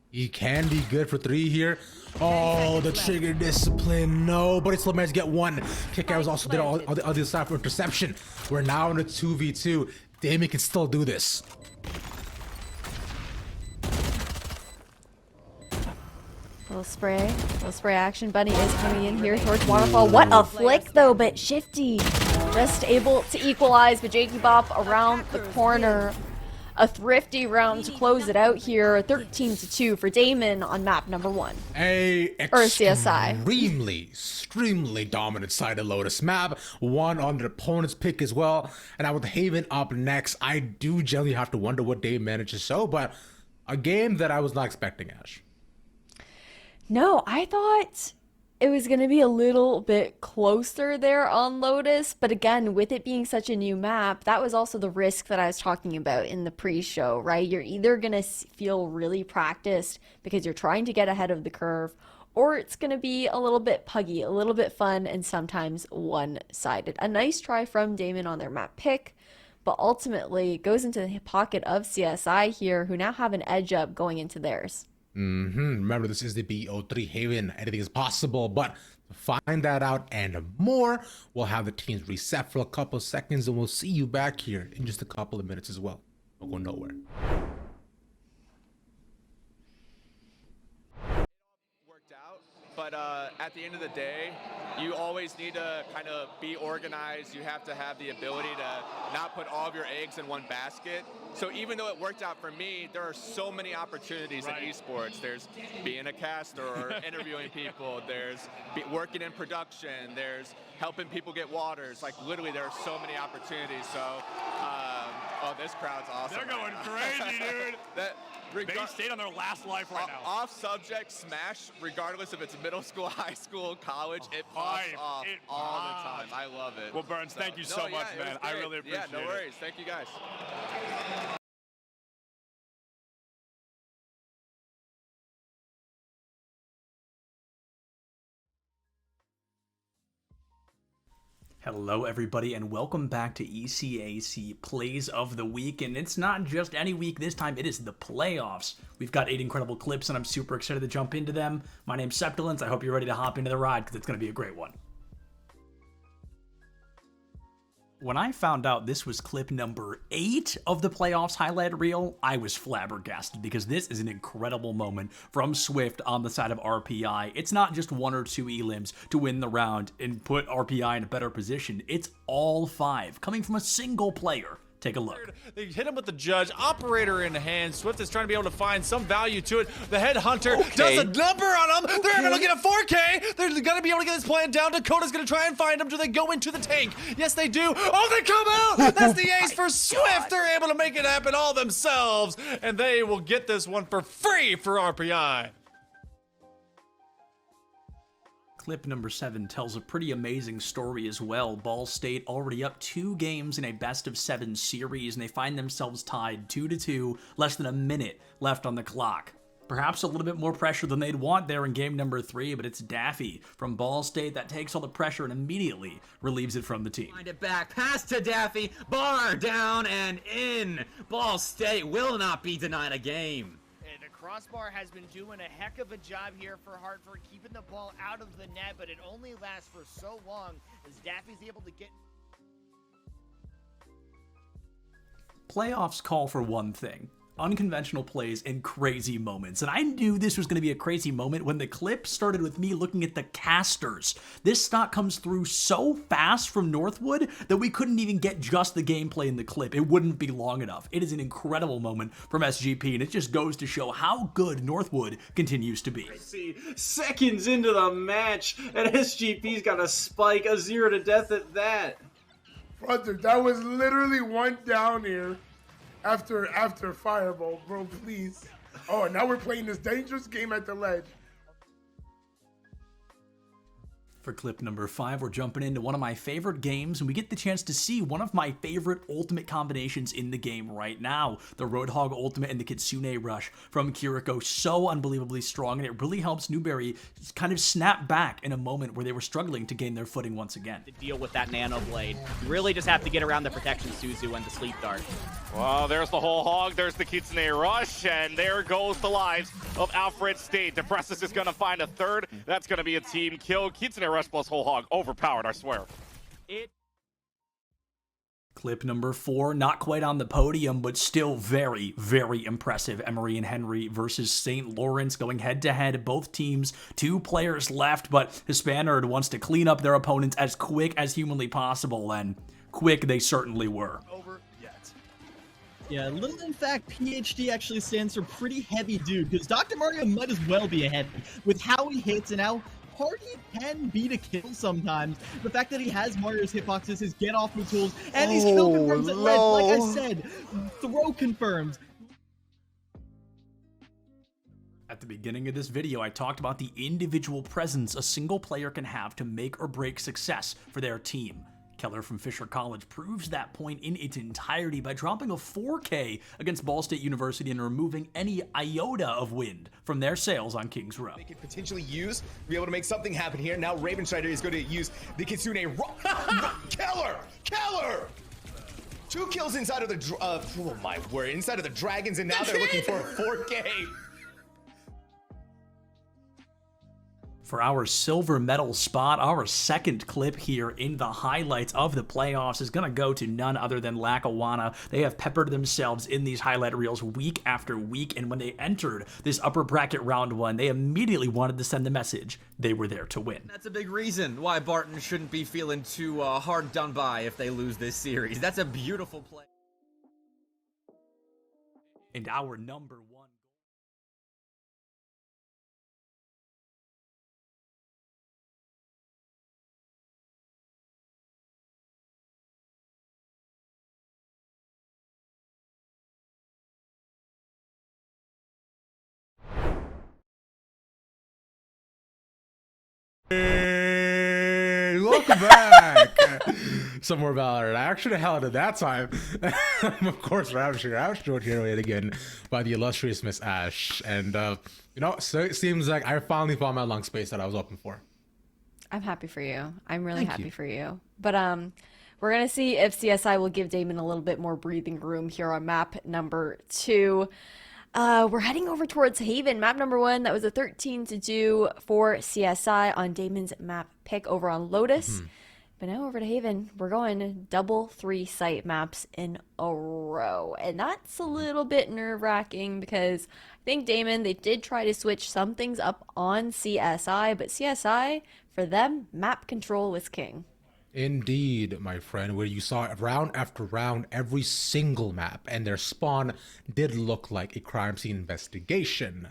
He can be good for 3 here. Oh, the trigger discipline. No, but it's still managed to get 1. Kick-out was also there on the other side for interception. We're now in a 2v2. Daemen can still do this. Little spray action. Bunny is coming in here towards Waterfall. What a flick though, but Shifty just able to equalize, but Jakey Bop around the corner. A thrifty round to close it out here. 13-2 for Daemen on map number 1. CSI. Extremely dominant side of Lotus map. One on the opponent's pick as well. And now with Haven up next, I do generally have to wonder what Daemen managed to show, but a game that I was not expecting, Ash. No, I thought it was going to be a little bit closer there on Lotus, but again, with it being such a new map, that was also the risk that I was talking about in the pre-show, right? You're either going to feel really practiced because you're trying to get ahead of the curve, or it's going to be a little bit puggy, a little bit fun, and sometimes one-sided. A nice try from Daemen on their map pick, but ultimately goes into the pocket of CSI here, who now have an edge up going into theirs. Remember, this is the BO3 Haven. Anything is possible, but to find that out and more, we'll have the teams reset for a couple of seconds, and we'll see you back here in just a couple of minutes as well. Don't go nowhere. But at the end of the day, you always need to kind of be organized. You have to have the ability to not put all of your eggs in one basket. So even though it worked out for me, there are so many opportunities in esports. There's being a caster or interviewing people. There's working in production. There's helping people get waters. Like literally, there are so many opportunities. So, oh, this crowd's awesome. They're going crazy, dude. They stayed on their last life right now. Off subject Smash, regardless if it's middle school, high school, college, it pops off all the time. I love it. Well, Burns, thank you so much, man. I really appreciate it. Yeah, no worries. Thank you guys. Hello everybody and welcome back to ECAC Plays of the Week, and it's not just any week this time, it is the playoffs. We've got 8 incredible clips and I'm super excited to jump into them. My name's Septilence. I hope you're ready to hop into the ride because it's going to be a great one. When I found out this was clip number 8 of the playoffs highlight reel, I was flabbergasted because this is an incredible moment from Swift on the side of RPI. It's not just 1 or 2 elims to win the round and put RPI in a better position. It's all 5 coming from a single player. Take a look. They hit him with the judge, operator in hand. Swift is trying to be able to find some value to it. The headhunter does a number on him. They're able to get a 4K. They're going to be able to get this plan down. Dakota's going to try and find him. Do they go into the tank? Yes, they do. Oh, they come out. That's the ace for Swift. They're able to make it happen all themselves, and they will get this one for free for RPI. Clip number 7 tells a pretty amazing story as well. Ball State already up 2 games in a best-of-7 series, and they find themselves tied 2-2, less than a minute left on the clock. Perhaps a little bit more pressure than they'd want there in game number 3, but it's Daffy from Ball State that takes all the pressure and immediately relieves it from the team. Find it back, pass to Daffy, bar down and in. Ball State will not be denied a game. Crossbar has been doing a heck of a job here for Hartford, keeping the ball out of the net, but it only lasts for so long as Daffy's able to get... Playoffs call for one thing: unconventional plays and crazy moments. And I knew this was going to be a crazy moment when the clip started with me looking at the casters. This stock comes through so fast from Northwood that we couldn't even get just the gameplay in the clip. It wouldn't be long enough. It is an incredible moment from SGP, and it just goes to show how good Northwood continues to be. Seconds into the match, and SGP's got a spike, a 0 to death at that. Brother, that was literally 1 down here. After Fireball, bro, please. Oh, and now we're playing this dangerous game at the ledge. For clip number 5, we're jumping into one of my favorite games, and we get the chance to see one of my favorite ultimate combinations in the game right now. The Roadhog ultimate and the Kitsune Rush from Kiriko, so unbelievably strong, and it really helps Newberry kind of snap back in a moment where they were struggling to gain their footing once again. To deal with that Nano Blade, you really just have to get around the protection Suzu and the Sleep Dart. Well, there's the whole hog, there's the Kitsune Rush, and there goes the lives of Alfred State. Depressus is going to find a third. That's going to be a team kill. Kitsune Rush plus whole hog, overpowered, I swear. Clip number 4, not quite on the podium, but still very, very impressive. Emory and Henry versus St. Lawrence going head-to-head. Both teams, 2 players left, but Hispanerd wants to clean up their opponents as quick as humanly possible, and quick they certainly were. Yeah, little in fact, PhD actually stands for pretty heavy dude, because Dr. Mario might as well be a heavy. With how he hits and how hard he can be to kill sometimes, the fact that he has Mario's hitboxes, his get off with tools, and these kill confirms at ledge, like I said, throw confirms. At the beginning of this video, I talked about the individual presence a single player can have to make or break success for their team. Keller from Fisher College proves that point in its entirety by dropping a 4K against Ball State University and removing any iota of wind from their sails on Kings Row. They could potentially use, be able to make something happen here. Now Ravenstrider is going to use the Kitsune Keller! 2 kills inside of the, oh my word, inside of the Dragons, and now they're looking for a 4K. For our silver medal spot, our second clip here in the highlights of the playoffs is going to go to none other than Lackawanna. They have peppered themselves in these highlight reels week after week, and when they entered this upper bracket round 1, they immediately wanted to send the message they were there to win. That's a big reason why Barton shouldn't be feeling too hard done by if they lose this series. That's a beautiful play. And our number 1. Hey, welcome back. Some more Valorant. I actually held it that time. Of course, Ravishing here yet again by the illustrious Miss Ash. And, you know, so it seems like I finally found my lung space that I was hoping for. I'm happy for you. I'm really happy for you. But we're going to see if CSI will give Daemen a little bit more breathing room here on map number 2. We're heading over towards Haven, map number 1. That was a 13-2 for CSI on Daemen's map pick over on Lotus. But now over to Haven, we're going double 3 site maps in a row. And that's a little bit nerve-wracking because I think Daemen, they did try to switch some things up on CSI, but CSI, for them, map control was king. Indeed, my friend, where you saw round after round every single map, and their spawn did look like a crime scene investigation.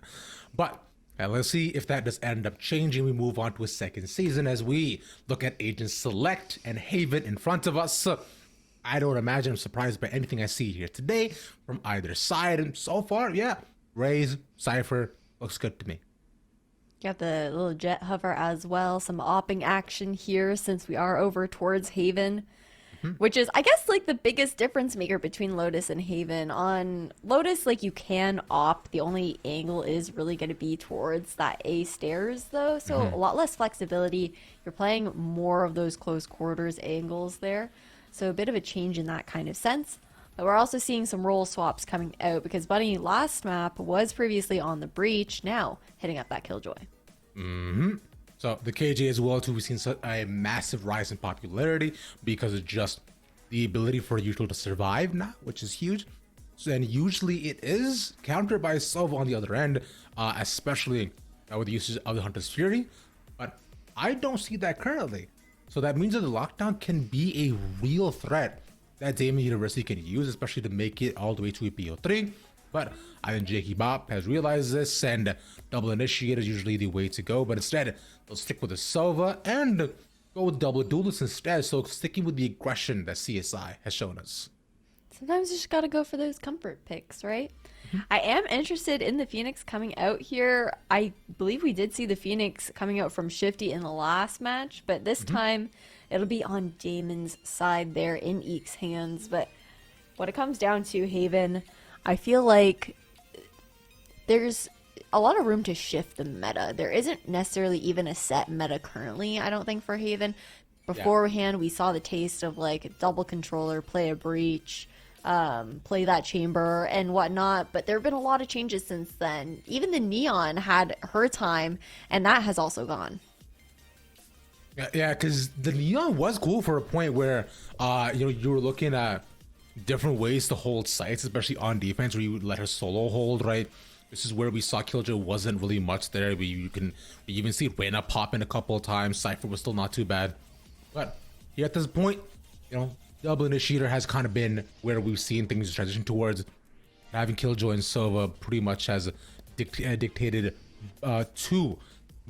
But let's see if that does end up changing. We move on to a second season as we look at Agent Select and Haven in front of us. I don't imagine I'm surprised by anything I see here today from either side, and so far, yeah, Raze, Cypher, looks good to me. Got the little jet hover as well. Some opping action here since we are over towards Haven, which is, I guess, like the biggest difference maker between Lotus and Haven. On Lotus, like, you can op. The only angle is really going to be towards that A stairs, though. So a lot less flexibility. You're playing more of those close quarters angles there. So a bit of a change in that kind of sense. But we're also seeing some role swaps coming out because Bunny last map was previously on the breach, now hitting up that Killjoy. So the KJ as well too, we've seen such a massive rise in popularity because of just the ability for Neutral to survive now, which is huge. So, and usually it is countered by Sova on the other end, especially with the usage of the Hunter's Fury. But I don't see that currently. So that means that the lockdown can be a real threat that Daemen University can use, especially to make it all the way to a BO3. But I think Jakey Bop has realized this, and double initiate is usually the way to go. But instead, they'll stick with the Sova and go with double duelist instead. So sticking with the aggression that CSI has shown us. Sometimes you just gotta go for those comfort picks, right? I am interested in the Phoenix coming out here. I believe we did see the Phoenix coming out from Shifty in the last match, but this time it'll be on Daemen's side there in Eek's hands. But when it comes down to Haven, I feel like there's a lot of room to shift the meta. There isn't necessarily even a set meta currently, I don't think, for Haven. Beforehand, we saw the taste of like double controller, play a breach, play that chamber and whatnot, but there have been a lot of changes since then. Even the Neon had her time, and that has also gone. Yeah, because the Neon was cool for a point where you were looking at different ways to hold sites, especially on defense, where you would let her solo hold, right? This is where we saw Killjoy wasn't really much there. We even see Reyna pop in a couple of times. Cypher was still not too bad. But here at this point, Double Initiator has kind of been where we've seen things transition towards. Having Killjoy and Sova pretty much has dictated 2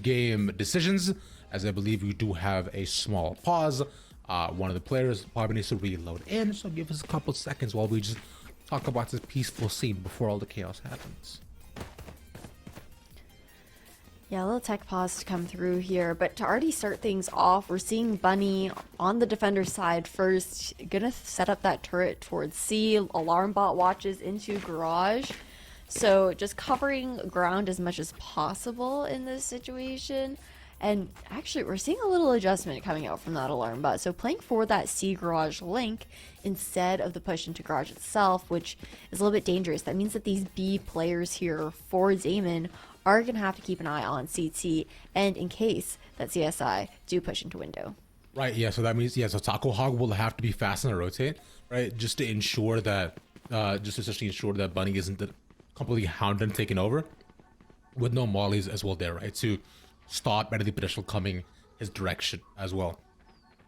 game decisions, as I believe we do have a small pause. One of the players probably needs to reload in, so give us a couple seconds while we just talk about this peaceful scene before all the chaos happens. Yeah, a little tech pause to come through here, but to already start things off, we're seeing Bunny on the defender side first, gonna set up that turret towards C. Alarm bot watches into garage, so just covering ground as much as possible in this situation. And actually, we're seeing a little adjustment coming out from that alarm bot. So playing for that C garage link instead of the push into garage itself, which is a little bit dangerous. That means that these B players here for Daemen are going to have to keep an eye on CT and in case that CSI do push into window. Right, yeah, so that means, yeah, so Taco Hog will have to be fast and rotate, right, just to ensure that, just essentially ensure that Bunny isn't completely hounded and taken over, with no mollies as well there, right, to stop any potential coming his direction as well.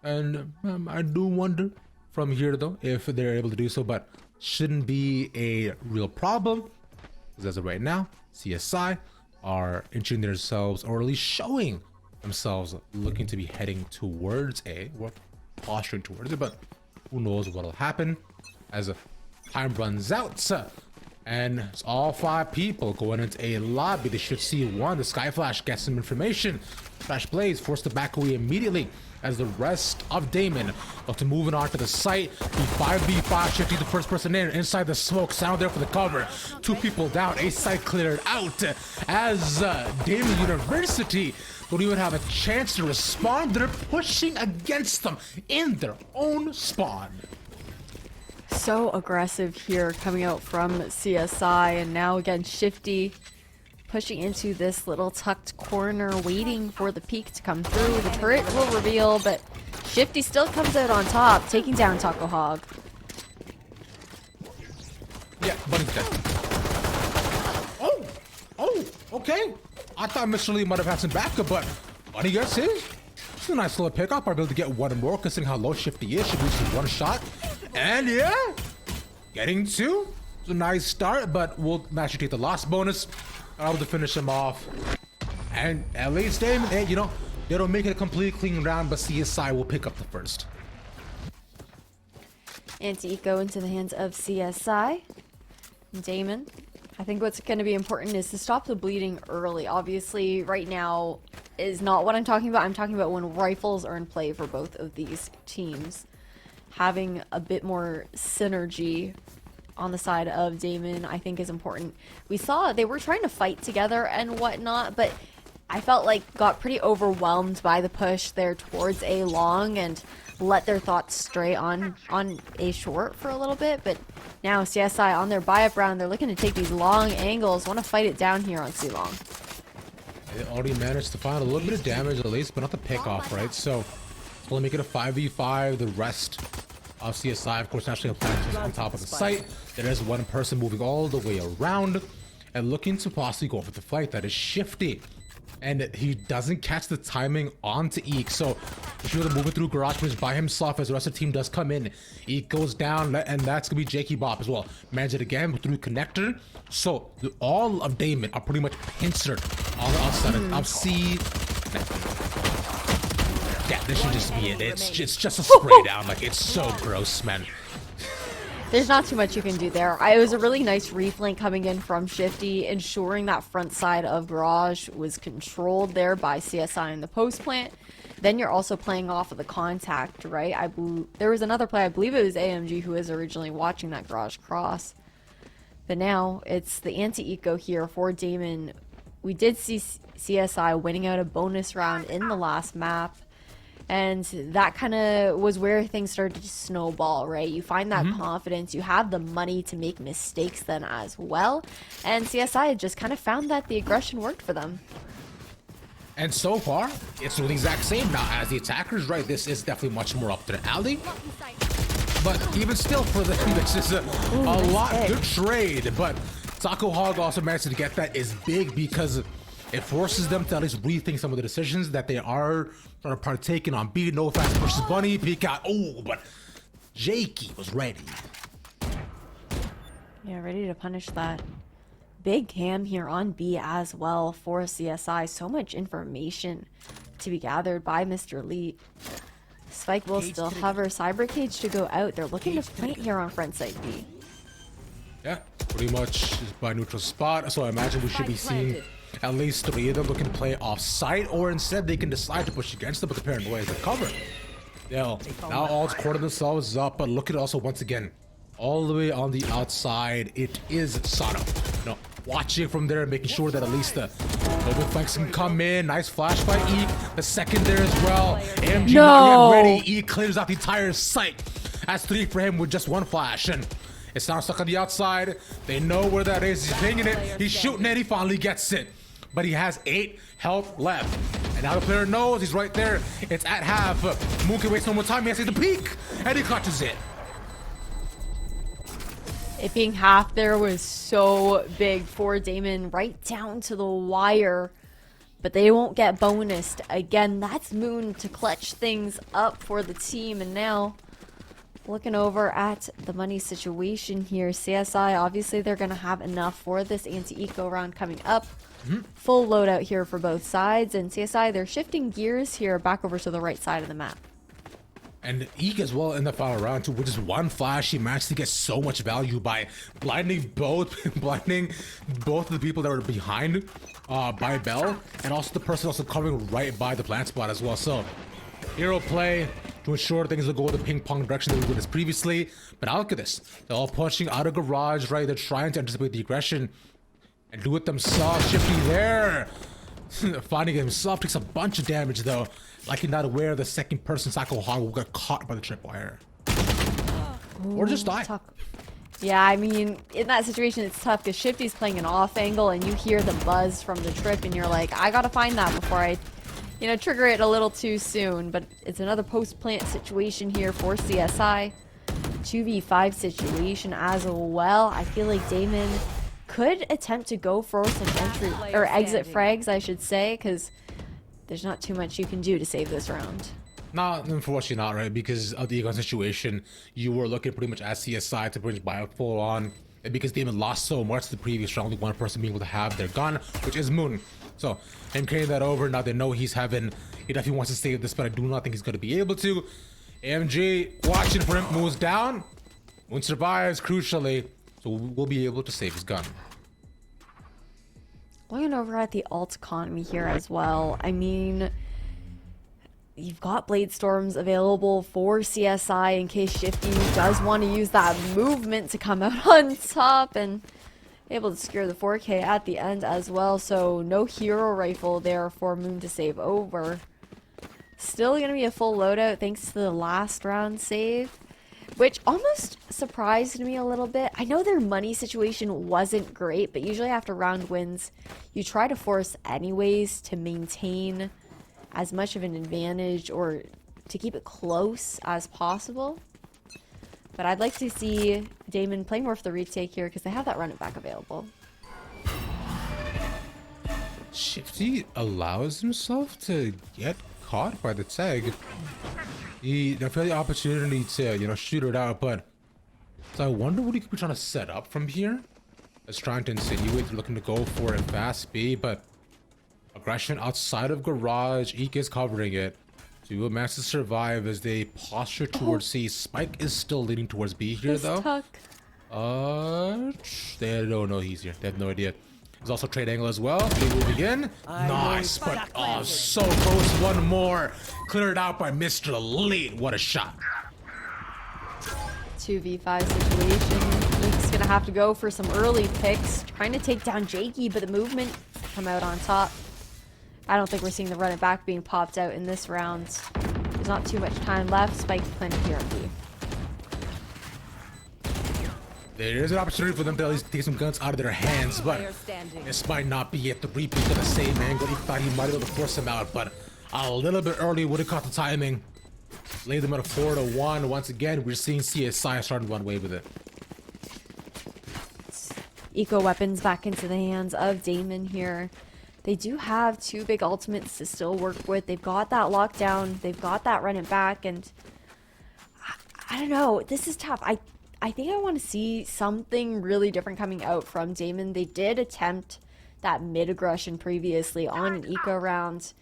And I do wonder from here, though, if they're able to do so, but shouldn't be a real problem, because as of right now, CSI are inching themselves, or at least showing themselves looking to be heading towards A, or posturing towards it, but who knows what'll happen as time runs out. And it's all 5 people going into a lobby. They should see one. The Sky Flash gets some information. Flash Blaze forced to back away immediately as the rest of Daemen look to moving on to the site. The 5v5 shifting the first person in. Inside the smoke, sound there for the cover. 2 people down. A site cleared out as Daemen University don't even have a chance to respond. They're pushing against them in their own spawn. So aggressive here coming out from CSI, and now again Shifty pushing into this little tucked corner, waiting for the peek to come through. The turret will reveal, but Shifty still comes out on top, taking down Taco Hog. Yeah, Bunny's dead. Oh, okay. I thought Mr. Lee might have had some backup, but Bunny gets his. It's a nice little pickup. I'll be able to get one more, considering how low Shifty is. Should be just one shot. And yeah, getting 2. It's a nice start, but we'll naturally take the last bonus. Able to finish him off. And at least Daemen, hey, you know, they don't make it a complete clean round, but CSI will pick up the first. Anti-Eco into the hands of CSI. Daemen, I think what's going to be important is to stop the bleeding early. Obviously, right now is not what I'm talking about. I'm talking about when rifles are in play for both of these teams. Having a bit more synergy on the side of Daemen, I think, is important. We saw they were trying to fight together and whatnot, but I felt like got pretty overwhelmed by the push there towards A long and let their thoughts stray on A short for a little bit. But now CSI on their buy-up round, they're looking to take these long angles, want to fight it down here on C long. They already managed to find a little bit of damage at least, but not the pick off, right? So we'll make it a 5v5. The rest of CSI, of course, naturally applies on top of the site. There is one person moving all the way around and looking to possibly go for the fight. That is Shifty. And he doesn't catch the timing onto Eek. So he's able to move it through Garage Bridge by himself as the rest of the team does come in. Eek goes down, and that's going to be Jakey Bop as well. Manage it again through Connector. So all of Daemen are pretty much pincered on the outside of C. Yeah, this should just be it. It's just a spray down. Like, it's so gross, man. There's not too much you can do there. It was a really nice reflank coming in from Shifty, ensuring that front side of Garage was controlled there by CSI in the post plant. Then you're also playing off of the contact, right? There was another play, I believe it was AMG who was originally watching that Garage cross. But now it's the anti-eco here for Daemen. We did see CSI winning out a bonus round in the last map. And that kind of was where things started to snowball, right? You find that confidence, you have the money to make mistakes then as well. And CSI just kind of found that the aggression worked for them. And so far, it's the exact same now as the attackers, right? This is definitely much more up their alley. But even still for them, this is a lot good trade. But Taco Hog also managed to get that is big because it forces them to at least rethink some of the decisions that they are trying to partake in on B. No Fast versus Bunny. Peek out. Oh, but Jakey was ready. Yeah, ready to punish that. Big cam here on B as well for CSI. So much information to be gathered by Mr. Lee. Spike will still hover. Cyber Cage to go out. They're looking to plant here on front side B. Yeah, pretty much by neutral spot. So I imagine we should be seeing at least 3 of them looking to play off-site, or instead they can decide to push against them, but the parent ways to cover. Now all's quarter themselves up, but look at also once again, all the way on the outside, it is Sano. No, watching from there, making sure that at least the mobile flanks can come in. Nice flash by E. The second there as well. AMG not yet ready. E clears out the entire site. That's 3 for him with just 1 flash. And it's now stuck on the outside. They know where that is. He's pinging it. He's shooting it. He finally gets it. But he has 8 health left. And now the player knows he's right there. It's at half. Moon can waste no more time. He has to the peak. And he clutches it. It being half there was so big for Daemen, right down to the wire. But they won't get bonused. Again, that's Moon to clutch things up for the team. And now, looking over at the money situation here, CSI, obviously they're going to have enough for this anti-eco round coming up. Full loadout here for both sides. And CSI, they're shifting gears here back over to the right side of the map. And Eek as well in the final round too, with just 1 flash, he managed to get so much value by blinding both of the people that were behind by Bell, and also the person also covering right by the plant spot as well. So hero play to ensure things will go the ping pong direction that we did this previously. But now look at this. They're all pushing out of garage, right? They're trying to anticipate the aggression and do it themselves. Shifty there. Finding himself takes a bunch of damage though. Like he's not aware the second person Psycho Hog will get caught by the tripwire. Or just die. Tough. Yeah, I mean, in that situation it's tough because Shifty's playing an off angle and you hear the buzz from the trip and you're like, I gotta find that before I, trigger it a little too soon. But it's another post-plant situation here for CSI. 2v5 situation as well. I feel like Daemen could attempt to go for some entry or exit frags, I should say, because there's not too much you can do to save this round. Not, unfortunately not, right? Because of the econ situation, you were looking pretty much at CSI to bring bio full on. And because Daemen lost so much the previous round, only one person being able to have their gun, which is Moon. So, him carrying that over, now they know he definitely wants to save this, but I do not think he's going to be able to. AMG watching for him, moves down. Moon survives, crucially, so we'll be able to save his gun. Looking over at the alt economy here as well. I mean, you've got Blade Storms available for CSI in case Shifty does want to use that movement to come out on top and able to secure the 4K at the end as well. So no hero rifle there for Moon to save over. Still going to be a full loadout thanks to the last round save, which almost surprised me a little bit. I know their money situation wasn't great, but usually after round wins, you try to force anyways to maintain as much of an advantage or to keep it close as possible. But I'd like to see Daemen play more for the retake here because they have that run it back available. Shifty allows himself to get caught by the tag. He definitely the opportunity to, shoot it out, but so I wonder what he could be trying to set up from here. It's trying to insinuate they're looking to go for a fast B, but aggression outside of garage. Eek is covering it. So he will manage to survive as they posture towards C. Spike is still leading towards B here though. They don't know he's here. They have no idea. There's also trade angle as well. They moving in. Nice, but so close. One more. Cleared out by Mr. Elite. What a shot. 2v5 situation. Luke's gonna have to go for some early picks, trying to take down Jakey, but the movement come out on top. I don't think we're seeing the run it back being popped out in this round. There's not too much time left. Spike's planted here on B. There is an opportunity for them to at least take some guns out of their hands, but this might not be at the repeat of the same angle. He thought he might be able to force him out, but a little bit early would have caught the timing. Laid them at a 4-1. Once again, we're seeing CSI starting to run away with it. Eco weapons back into the hands of Daemen here. They do have 2 big ultimates to still work with. They've got that lockdown. They've got that run it back, and I don't know. This is tough. I think I want to see something really different coming out from Daemen. They did attempt that mid-aggression previously on an eco round,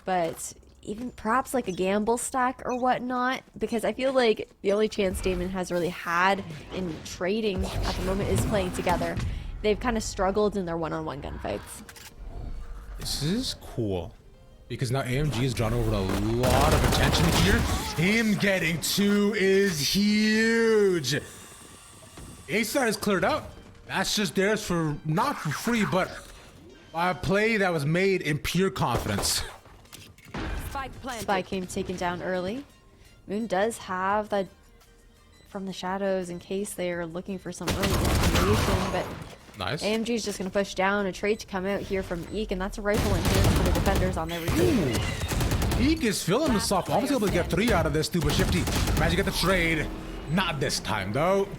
but even perhaps like a gamble stack or whatnot, because I feel like the only chance Daemen has really had in trading at the moment is playing together. They've kind of struggled in their one-on-one gunfights. This is cool, because now AMG is drawn over a lot of attention here. Him getting 2 is huge. A side is cleared out, That's just theirs for, not for free, but a play that was made in pure confidence. Spike came taken down early. Moon does have that from the shadows in case they are looking for some early information, but nice. AMG is just going to push down. A trade to come out here from Eek, and that's a rifle in here for the defenders on their retreat. Eek is feeling himself. Almost able to get 3 out of this too, but Shifty managed to get the trade. Not this time though.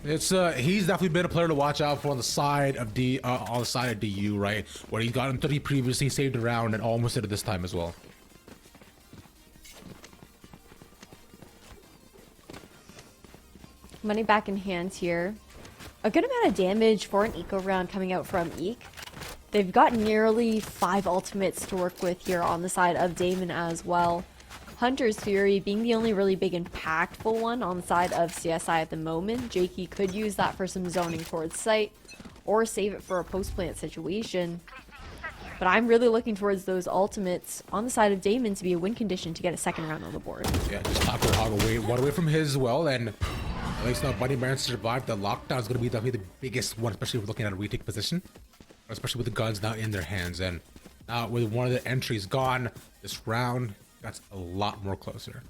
It's he's definitely been a player to watch out for on the side of DU, right? Where he got him 3 previously, saved a round, and almost did it this time as well. Money back in hand here. A good amount of damage for an eco round coming out from Eek. They've got nearly 5 ultimates to work with here on the side of Daemon as well. Hunter's Fury being the only really big impactful one on the side of CSI at the moment. Jakey could use that for some zoning towards site or save it for a post-plant situation. But I'm really looking towards those ultimates on the side of Daemon to be a win condition to get a second round on the board. Yeah, just Taco Hog away, one away from his as well, and at least now Bunny Baron survived. The lockdown is going to be definitely the biggest one, especially if we're looking at a retake position. Especially with the guns now in their hands, and now with one of the entries gone, this round that's a lot more closer.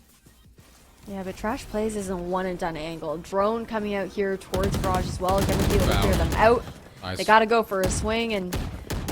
Yeah, but Trash Plays is a one and done angle. Drone coming out here towards Garage as well, gonna be able to clear them out. Nice. They gotta go for a swing, and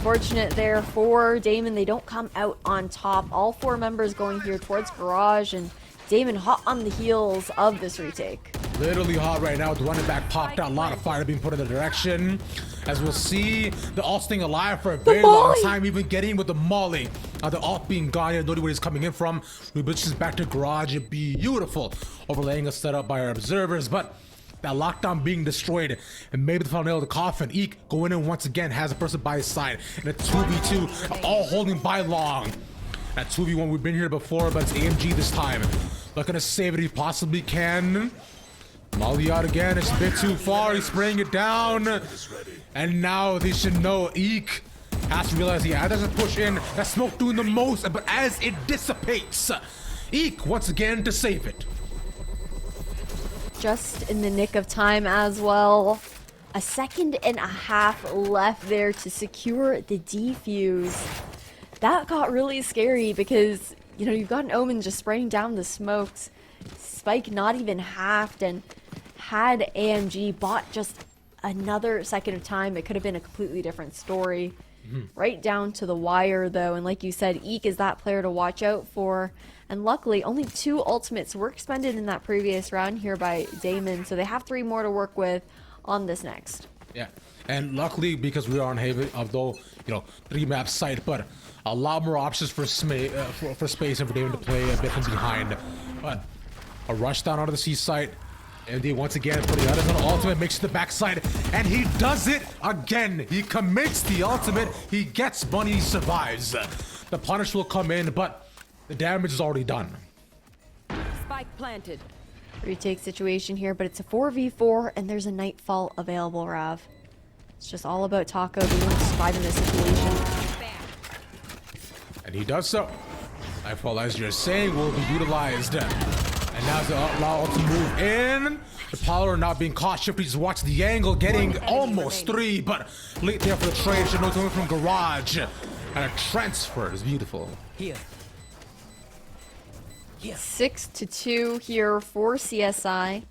fortunate there for Daemon, they don't come out on top. All 4 members going here towards Garage, and Daemon hot on the heels of this retake. Literally hot right now with the running back popped out. A lot of fire being put in the direction. As we'll see, the ult staying alive for a very long time, even getting with the molly. The ult being gone, you know where he's coming in from. We switches back to Garage. Beautiful overlaying a setup by our observers, but that lockdown being destroyed, and maybe the final nail of the coffin. Eek going in once again, has a person by his side, and a 2v2, all holding by long. That 2v1, we've been here before, but it's AMG this time. Looking to save it if he possibly can. Molly out again, it's a bit too far, he's spraying it down. And now they should know Eek has to realize he doesn't push in. That smoke doing the most, but as it dissipates, Eek once again to save it. Just in the nick of time as well. A second and a half left there to secure the defuse. That got really scary because, you know, you've got an Omen just spraying down the smokes. Spike not even halved, and had AMG bought just another second of time, it could have been a completely different story. Right down to the wire though, and like you said, Eek is that player to watch out for. And luckily, only 2 ultimates were expended in that previous round here by Daemon, so they have 3 more to work with on this next. Yeah, and luckily because we are on Haven, although, you know, 3-map site, but a lot more options for space and for Daemon to play a bit from behind. But a rush down onto the C site, and they once again put the others on ultimate, makes it to the backside, and he does it again. He commits the ultimate, he gets Bunny, he survives. The punish will come in, but the damage is already done. Spike planted. Retake situation here, but it's a 4v4, and there's a Nightfall available, Rav. It's just all about Taco being able to survive in this situation. And he does so. Nightfall, as you're saying, will be utilized. And now the outlaw to move in. The Power not being caught. Shifty just watch the angle, getting almost 3, but late there for the trade. Should know coming from Garage. And a transfer is beautiful. Here. 6-2 here for CSI.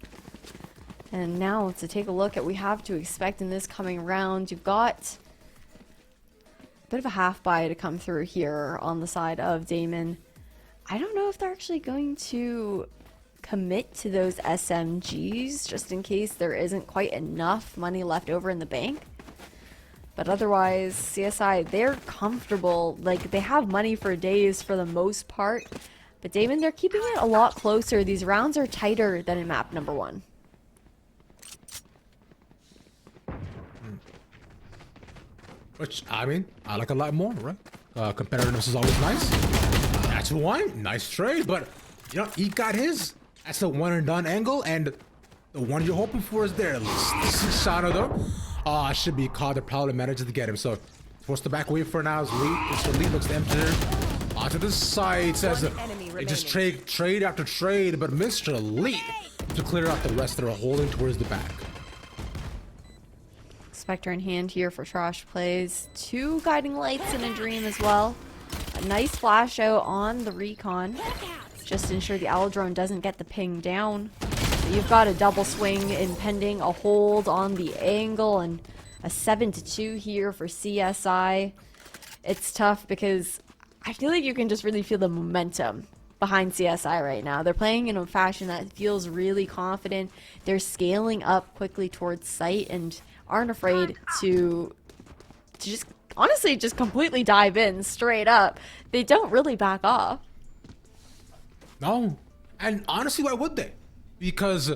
And now to take a look at what we have to expect in this coming round. You've got a bit of a half buy to come through here on the side of Daemon. I don't know if they're actually going to commit to those SMGs just in case there isn't quite enough money left over in the bank. But otherwise, CSI, they're comfortable. Like, they have money for days for the most part. But Daemon, they're keeping it a lot closer. These rounds are tighter than in map number 1. Which, I mean, I like a lot more, right? Competitiveness is always nice. That's one. Nice trade, but, you know, he got his. That's the one and done angle, and the one you're hoping for is there at least. This is Shano, though. Should be caught. They probably managed to get him, so forced to back away for now. Mr. Lee looks to enter onto the side. Says it just trade after trade, but Mr. Lee to clear out the rest that are holding towards the back. Spectre in hand here for Trash Plays. 2 guiding lights and a dream as well. A nice flash out on the recon. Just to ensure the Owl Drone doesn't get the ping down. You've got a double swing impending, a hold on the angle, and a 7-2 here for CSI. It's tough because I feel like you can just really feel the momentum behind CSI right now. They're playing in a fashion that feels really confident. They're scaling up quickly towards site and aren't afraid to just honestly just completely dive in straight up. They don't really back off. No, and honestly, why would they? Because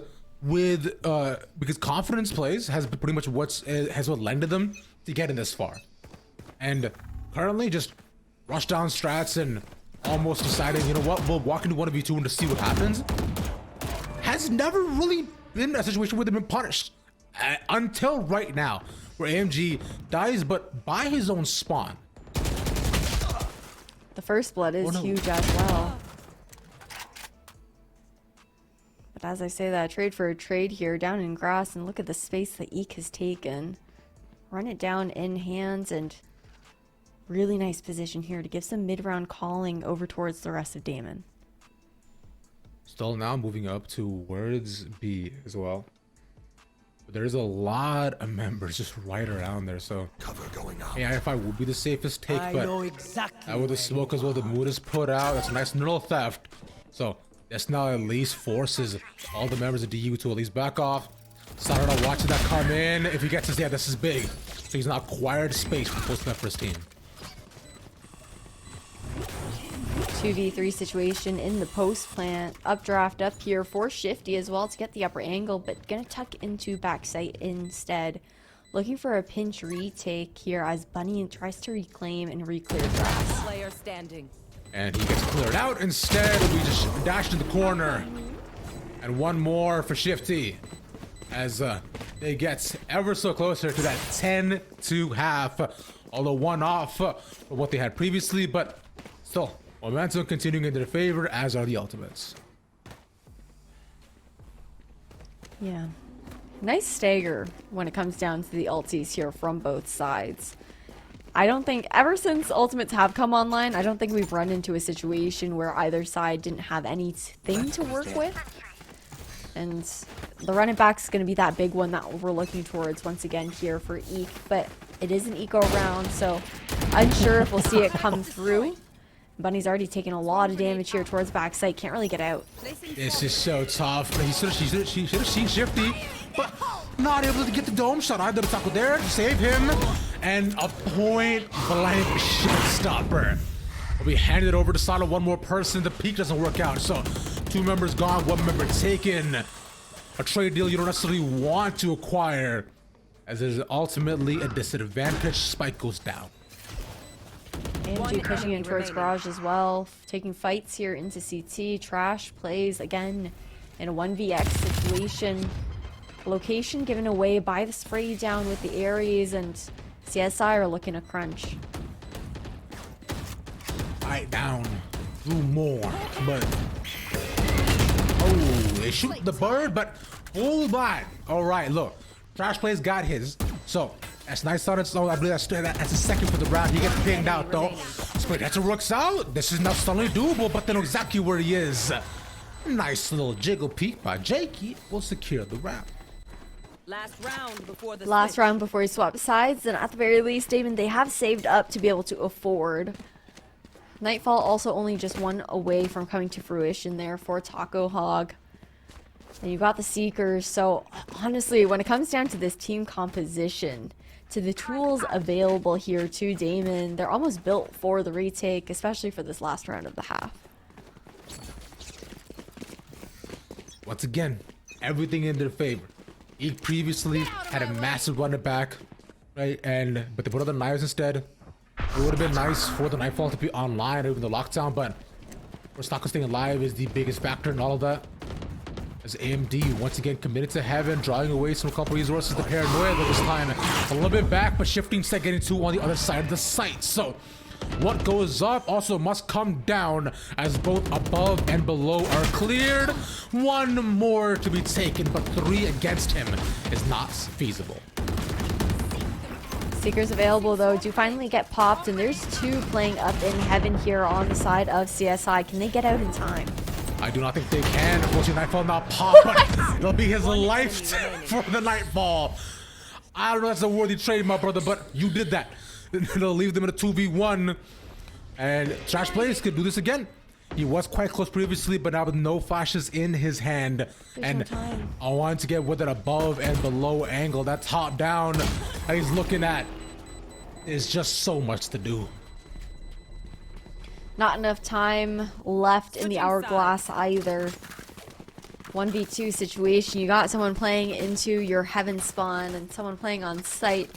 confidence plays has pretty much what lended them to getting this far, and currently just rush down strats and almost deciding, you know what, we'll walk into 1v2 and to see what happens, has never really been a situation where they've been punished until right now, where AMG dies, but by his own spawn. The first blood is huge as well. But as I say that, trade for a trade here down in grass, and look at the space that Eek has taken. Run it down in hands, and really nice position here to give some mid-round calling over towards the rest of Daemen. Still now moving up to words B as well. But there's a lot of members just right around there, so cover going out. Yeah, if I would be the safest take, but know exactly with the smoke as well, the mood is put out. That's a nice little theft. So this now at least forces all the members of DU to at least back off. Sarada watching that come in. If he gets this, yeah, this is big. So he's not acquired space for posting up for his team. 2v3 situation in the post plant. Updraft up here for Shifty as well to get the upper angle, but gonna tuck into backside instead. Looking for a pinch retake here as Bunny tries to reclaim and re-clear grass. Player standing. And he gets cleared out instead. We just dashed in the corner. And one more for Shifty as they get ever so closer to that 10-2 although one off from what they had previously, but still momentum continuing in their favor, as are the ultimates. Yeah. Nice stagger when it comes down to the ultis here from both sides. I don't think, ever since ultimates have come online, I don't think we've run into a situation where either side didn't have anything to work with. And the running back is going to be that big one that we're looking towards once again here for Eek. But it is an eco round, so unsure if we'll see it come through. Bunny's already taken a lot of damage here towards backside. Can't really get out. This is so tough. She should have seen Shifty, but not able to get the dome shot. I did a tackle there to save him. And a point blank showstopper. Will be handed over to Sala. One more person. The peak doesn't work out. So 2 members gone, 1 member taken. A trade deal you don't necessarily want to acquire, as there's ultimately a disadvantage. Spike goes down. AMG pushing in towards garage as well. Taking fights here into CT. Trash plays again in a 1vx situation. Location given away by the spray down with the Ares, and CSI are looking to crunch. Right down. Do more. But they shoot the bird, but hold on. Alright, look. Trash plays got his. So that's nice on its own. I believe that's a second for the round. He gets pinged out though. Spectre works out. This is not suddenly doable, but they know exactly where he is. Nice little jiggle peek by Jakey will secure the round. Last round before the Last round before he swaps sides, and at the very least, Daemen, they have saved up to be able to afford. Nightfall also only just 1 away from coming to fruition there for Taco Hog. And you got the Seekers, so honestly, when it comes down to this team composition, to the tools available here to Daemen, they're almost built for the retake, especially for this last round of the half. Once again, everything in their favor. He previously had a massive run it back, right? But they put on the knives instead. It would have been nice for the Nightfall to be online or even the lockdown, but Taco staying alive is the biggest factor in all of that. As AMD once again committed to heaven, drawing away some couple resources. The paranoia this time a little bit back, but shifting instead getting 2 on the other side of the site. So what goes up also must come down, as both above and below are cleared. 1 more to be taken, but 3 against him is not feasible. Seekers available though do finally get popped, and there's 2 playing up in heaven here on the side of CSI. Can they get out in time? I do not think they can. Unfortunately, Nightfall not pop, but it'll be his life for the Nightfall. I don't know if that's a worthy trade, my brother, but you did that. It'll leave them in a 2v1. And Trash Plays could do this again. He was quite close previously, but now with no flashes in his hand. And I wanted to get with an above and below angle. That top down that he's looking at is just so much to do. Not enough time left in the hourglass either. 1v2 situation. You got someone playing into your heaven spawn and someone playing on site.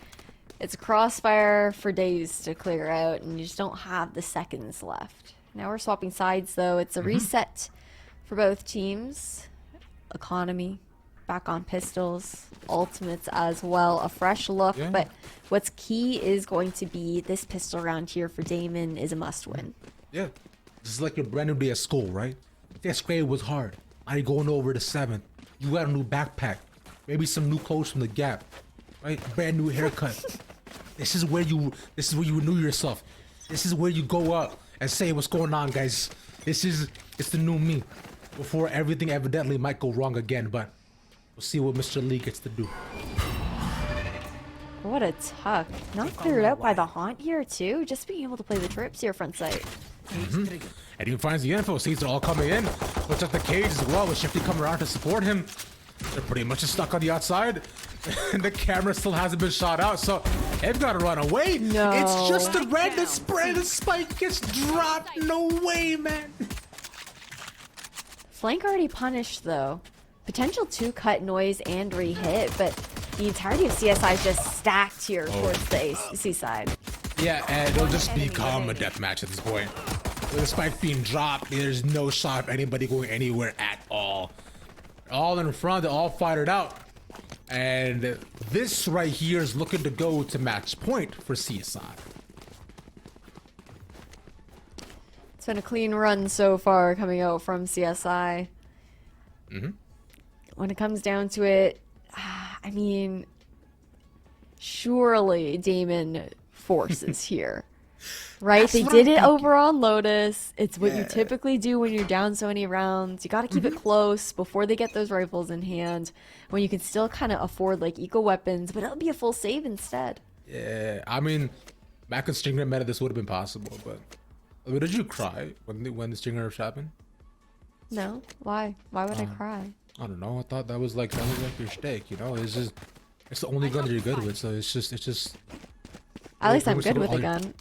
It's a crossfire for days to clear out, and you just don't have the seconds left. Now we're swapping sides though. It's a reset for both teams. Economy, back on pistols, ultimates as well. A fresh look, but what's key is going to be this pistol round here for Daemen is a must win. Yeah, this is like your brand new day at school, right? 5th grade was hard. Now you're going over to 7th. You got a new backpack, maybe some new clothes from the Gap, right? Brand new haircut. This is where you renew yourself. This is where you go up and say what's going on, guys. It's the new me. Before everything evidently might go wrong again, but we'll see what Mr. Lee gets to do. What a tuck. Not cleared out by the haunt here too. Just being able to play the trips here front side. And he finds the info, sees it all coming in. Looks at the cage as well, with Shifty coming around to support him. They're pretty much just stuck on the outside. And the camera still hasn't been shot out, so they've got to run away. No. It's just the red that spread. The spike gets dropped. No way, man. Flank already punished though. Potential 2-cut noise and re-hit, but the entirety of CSI is just stacked here towards the AC side. Yeah, and it'll just become a deathmatch at this point. With the spike being dropped, there's no shot of anybody going anywhere at all. All in front, they're all fired out. And this right here is looking to go to match point for CSI. It's been a clean run so far coming out from CSI. When it comes down to it, I mean, surely Daemen forces here. Right? They did it over on Lotus. It's what you typically do when you're down so many rounds. You got to keep it close before they get those rifles in hand, when you can still kind of afford like eco weapons, but it'll be a full save instead. Yeah, I mean, back in Stinger meta, this would have been possible, but did you cry when the Stinger happened? No, why? Why would I cry? I don't know. I thought that was like your stake, you know. It's the only gun that you're good with, so it's just. At least I'm good with a gun.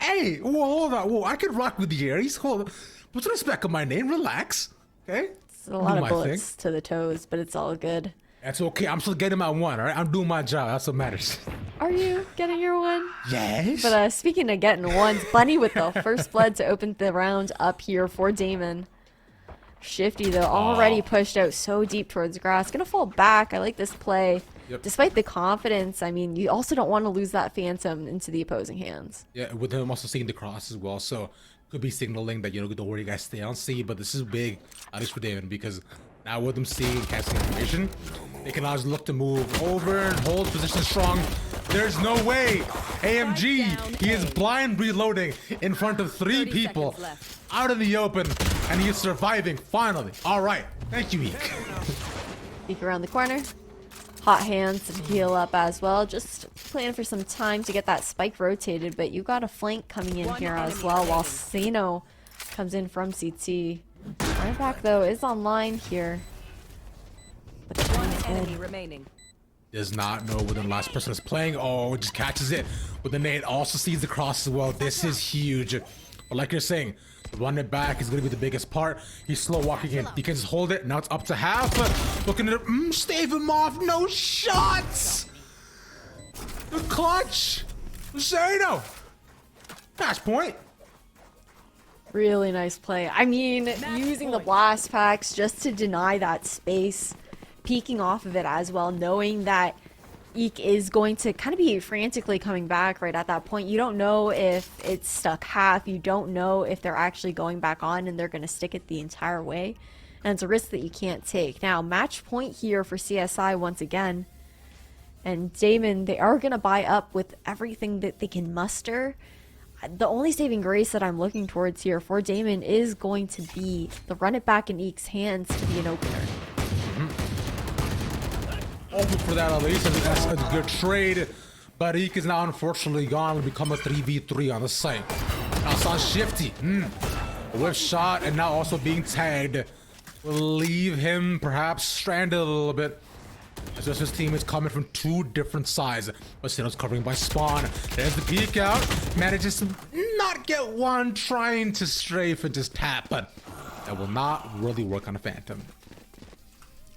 Hey, whoa, hold on. Whoa, I can rock with the Aries. Hold on. Put some respect on my name. Relax. Okay? It's a lot of bullets to the toes, but it's all good. That's okay. I'm still getting my one, all right? I'm doing my job. That's what matters. Are you getting your one? Yes. But speaking of getting ones, Bunny with the first blood to open the round up here for Daemen. Shifty, though, already pushed out so deep towards grass. Gonna fall back. I like this play. Yep. Despite the confidence, I mean, you also don't want to lose that Phantom into the opposing hands. Yeah, with him also seeing the cross as well, so could be signaling that, you know, don't worry, guys, stay on C, but this is big, at least for Daemen, because now with them seeing and casting information, they can always look to move over and hold position strong. There's no way. AMG, he is blind reloading in front of 3 people out in the open, and he is surviving finally. All right, thank you, Eek. Peek around the corner. Hot hands to heal up as well. Just playing for some time to get that spike rotated, but you got a flank coming in here as well, while Sano comes in from CT. Right back though is online here. But one enemy remaining. Does not know where the last person is playing. Oh, just catches it with the nade. Also sees the cross as well. This is huge. But like you're saying, running back is going to be the biggest part. He's slow walking in. He can just hold it. Now it's up to half. Looking at it. Stave him off. No shots. The clutch. Zeno. Match point. Really nice play. I mean, using the blast packs just to deny that space. Peeking off of it as well, knowing that Eek is going to kind of be frantically coming back right at that point. You don't know if it's stuck half. You don't know if they're actually going back on and they're going to stick it the entire way. And it's a risk that you can't take. Now, match point here for CSI once again. And Daemen, they are going to buy up with everything that they can muster. The only saving grace that I'm looking towards here for Daemen is going to be the run it back in Eek's hands to be an opener. Hoping for that at least, and that's a good trade. But Eek is now unfortunately gone and become a 3v3 on the site. Now it's on Shifty. A whip shot and now also being tagged will leave him perhaps stranded a little bit. As just his team is coming from two different sides. Basino's covering by Spawn. There's the peek out. Manages to not get one, trying to strafe and just tap, but that will not really work on a Phantom.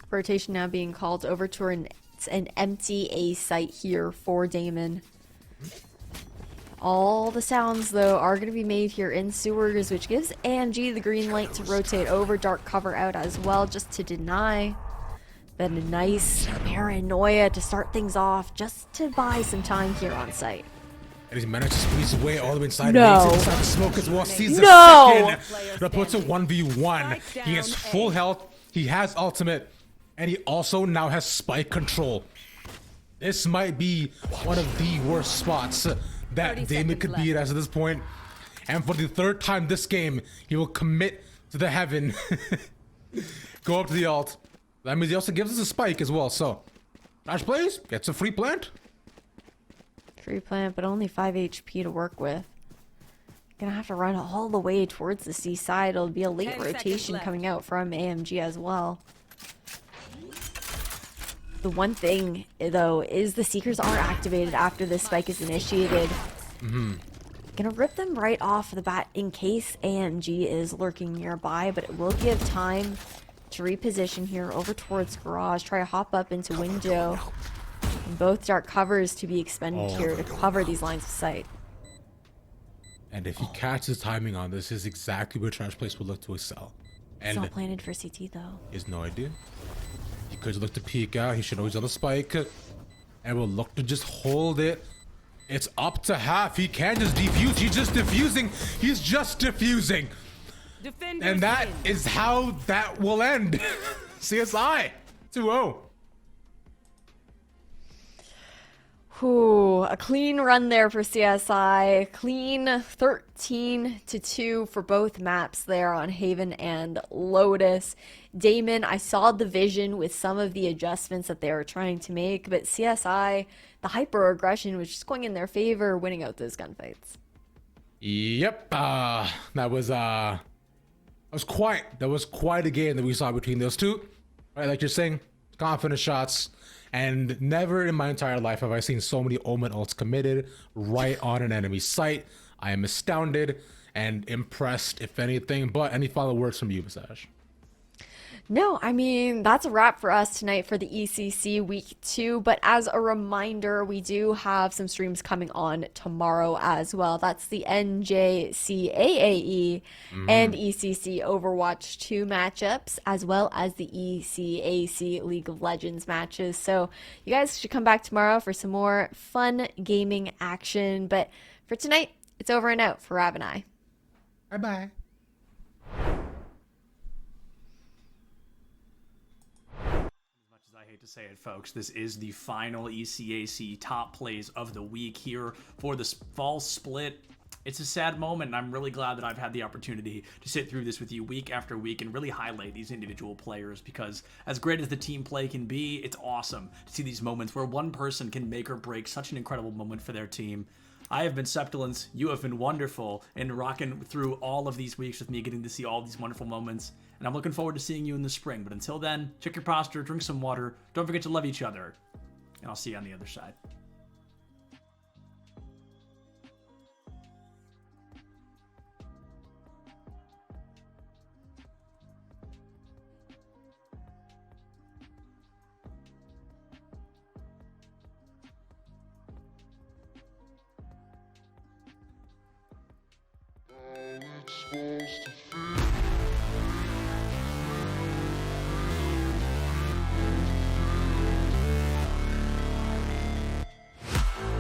Rotation now being called over to an empty A site here for Daemen. All the sounds, though, are going to be made here in sewers, which gives AMG the green light to rotate over, dark cover out as well, just to deny. Then a nice paranoia to start things off, just to buy some time here on site. And he's managed to squeeze away all the way inside. No. Inside the smoke as well. Sees the No. second. That puts a 1v1. He has full health. He has ultimate. And he also now has spike control. This might be one of the worst spots that Daemen could be at as of this point. And for the third time this game, he will commit to the heaven. Go up to the ult. That means he also gives us a spike as well. So, Nash plays, gets a free plant. Free plant, but only 5 HP to work with. Gonna have to run all the way towards the C side. It'll be a late rotation coming out from AMG as well. The one thing, though, is the Seekers are activated after this spike is initiated. Gonna rip them right off the bat in case AMG is lurking nearby, but it will give time to reposition here over towards Garage, try to hop up into window. And both dark covers to be expended here to cover these lines of sight. And if he catches timing on this, is exactly where Trash Place will look to excel. It's not planted for CT though. He has no idea. He could look to peek out. He should know he's on the spike. And will look to just hold it. It's up to half. He can just defuse. He's just diffusing. He's just diffusing. And that is how that will end. CSI 2-0. Ooh, a clean run there for CSI. Clean 13-2 for both maps there on Haven and Lotus. Daemen, I saw the vision with some of the adjustments that they were trying to make, but CSI, the hyper aggression was just going in their favor, winning out those gunfights. Yep. That was quite a game that we saw between those two. Right, like you're saying, confident shots. And never in my entire life have I seen so many Omen ults committed right on an enemy site. I am astounded and impressed, if anything. But any final words from you, Visage? No, I mean, that's a wrap for us tonight for the ECC Week 2. But as a reminder, we do have some streams coming on tomorrow as well. That's the NJCAAE and ECC Overwatch 2 matchups, as well as the ECAC League of Legends matches. So you guys should come back tomorrow for some more fun gaming action. But for tonight, it's over and out for Rav and I. Bye-bye. I hate to say it, folks, this is the final ECAC top plays of the week here for the fall split. It's a sad moment, and I'm really glad that I've had the opportunity to sit through this with you week after week and really highlight these individual players, because as great as the team play can be, it's awesome to see these moments where one person can make or break such an incredible moment for their team. I have been Septilence. You have been wonderful in rocking through all of these weeks with me, getting to see all these wonderful moments. And I'm looking forward to seeing you in the spring. But until then, check your posture, drink some water, don't forget to love each other. And I'll see you on the other side.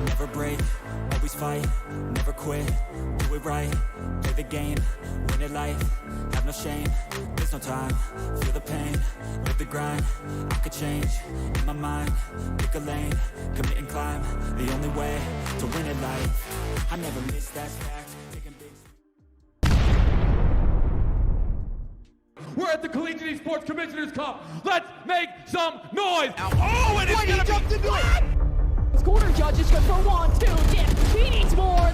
Never break, always fight, never quit, do it right, play the game, win it life, have have no shame, there's no time. Feel the pain, live the grind. I could change, in my mind. Pick a lane, commit and climb. The only way to win at life. I never miss, that's fact. Taking big. We're at the Collegiate Esports Commissioners Cup. Let's make some noise. Oh, and it's gonna jumped into it. Corner judge is good for 1, 2. Yeah, he needs more.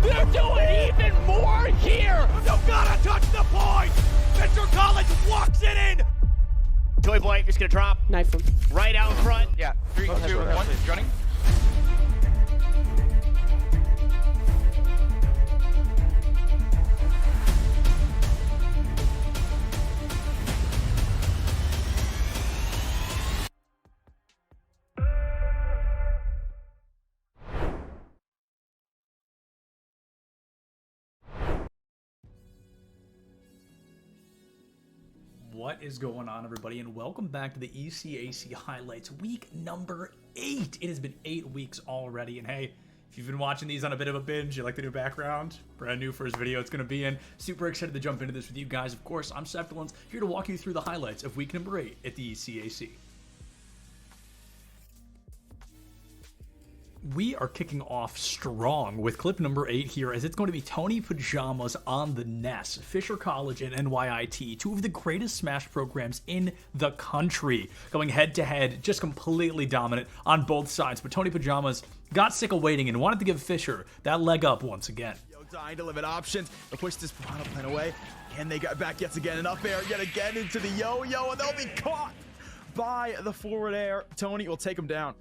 They're doing even more here. You gotta touch the point. Mr. College walks it in. Toy Boy is gonna drop. Knife him. Right out in front. Yeah. 3, 2, 1. Running. What is going on, everybody, and welcome back to the ECAC Highlights, week number 8. It has been 8 weeks already, and hey, if you've been watching these on a bit of a binge, you like the new background, brand new first video it's going to be in, super excited to jump into this with you guys. Of course, I'm Septilins, here to walk you through the highlights of week number 8 at the ECAC. We are kicking off strong with clip number 8 here, as it's going to be Tony Pajamas on the Ness, Fisher College and NYIT, two of the greatest Smash programs in the country, going head to head, just completely dominant on both sides. But Tony Pajamas got sick of waiting and wanted to give Fisher that leg up once again. Dying to limit options. They'll push this piranha plant away. Can they get back yet again? Enough air yet again into the yo-yo, and they'll be caught by the forward air. Tony will take him down.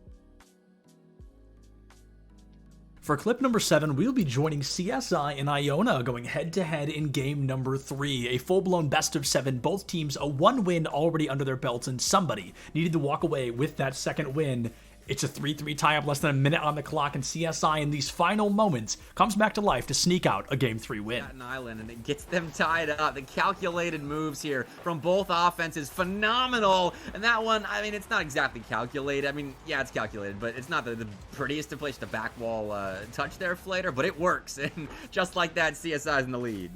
For clip number 7, we'll be joining CSI and Iona going head-to-head in game number 3. A full-blown best-of-7, both teams a 1 win already under their belts, and somebody needed to walk away with that second win. It's a 3-3 tie-up, less than a minute on the clock, and CSI in these final moments comes back to life to sneak out a game 3 win. Staten Island, and it gets them tied up. The calculated moves here from both offenses, phenomenal. And that one, I mean, it's not exactly calculated. I mean, yeah, it's calculated, but it's not the prettiest to place the back wall touch there, Flater, but it works. And just like that, CSI's in the lead.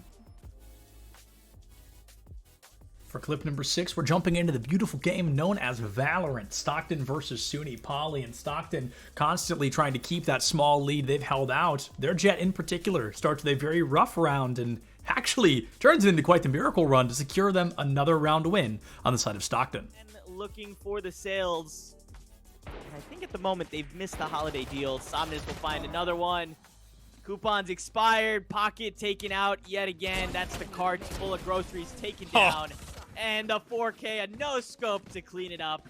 For clip number 6, we're jumping into the beautiful game known as Valorant. Stockton versus SUNY Poly, and Stockton constantly trying to keep that small lead they've held out. Their Jet in particular starts with a very rough round and actually turns it into quite the miracle run to secure them another round win on the side of Stockton. Looking for the sales. And I think at the moment they've missed the holiday deal. Somnus will find another one. Coupons expired, pocket taken out yet again. That's the cart full of groceries taken down. And the 4K, a no-scope to clean it up.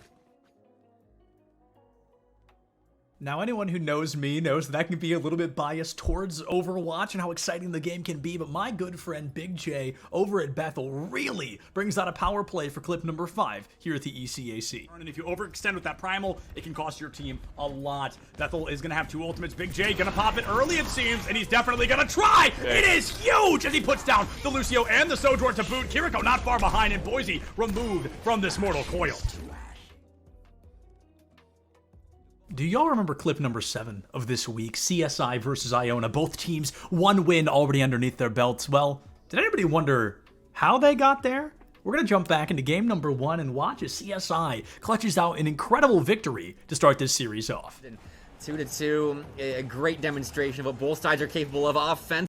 Now, anyone who knows me knows that I can be a little bit biased towards Overwatch and how exciting the game can be, but my good friend Big J over at Bethel really brings out a power play for clip number 5 here at the ECAC. And if you overextend with that Primal, it can cost your team a lot. Bethel is going to have 2 ultimates. Big J going to pop it early, it seems, and he's definitely going to try. It is huge as he puts down the Lucio and the Sojourn to boot. Kiriko not far behind, and Boise removed from this mortal coil. Do y'all remember clip number 7 of this week? CSI versus Iona. Both teams 1 win already underneath their belts. Well, did anybody wonder how they got there? We're going to jump back into game number 1 and watch as CSI clutches out an incredible victory to start this series off. 2-2, a great demonstration of what both sides are capable of offensively.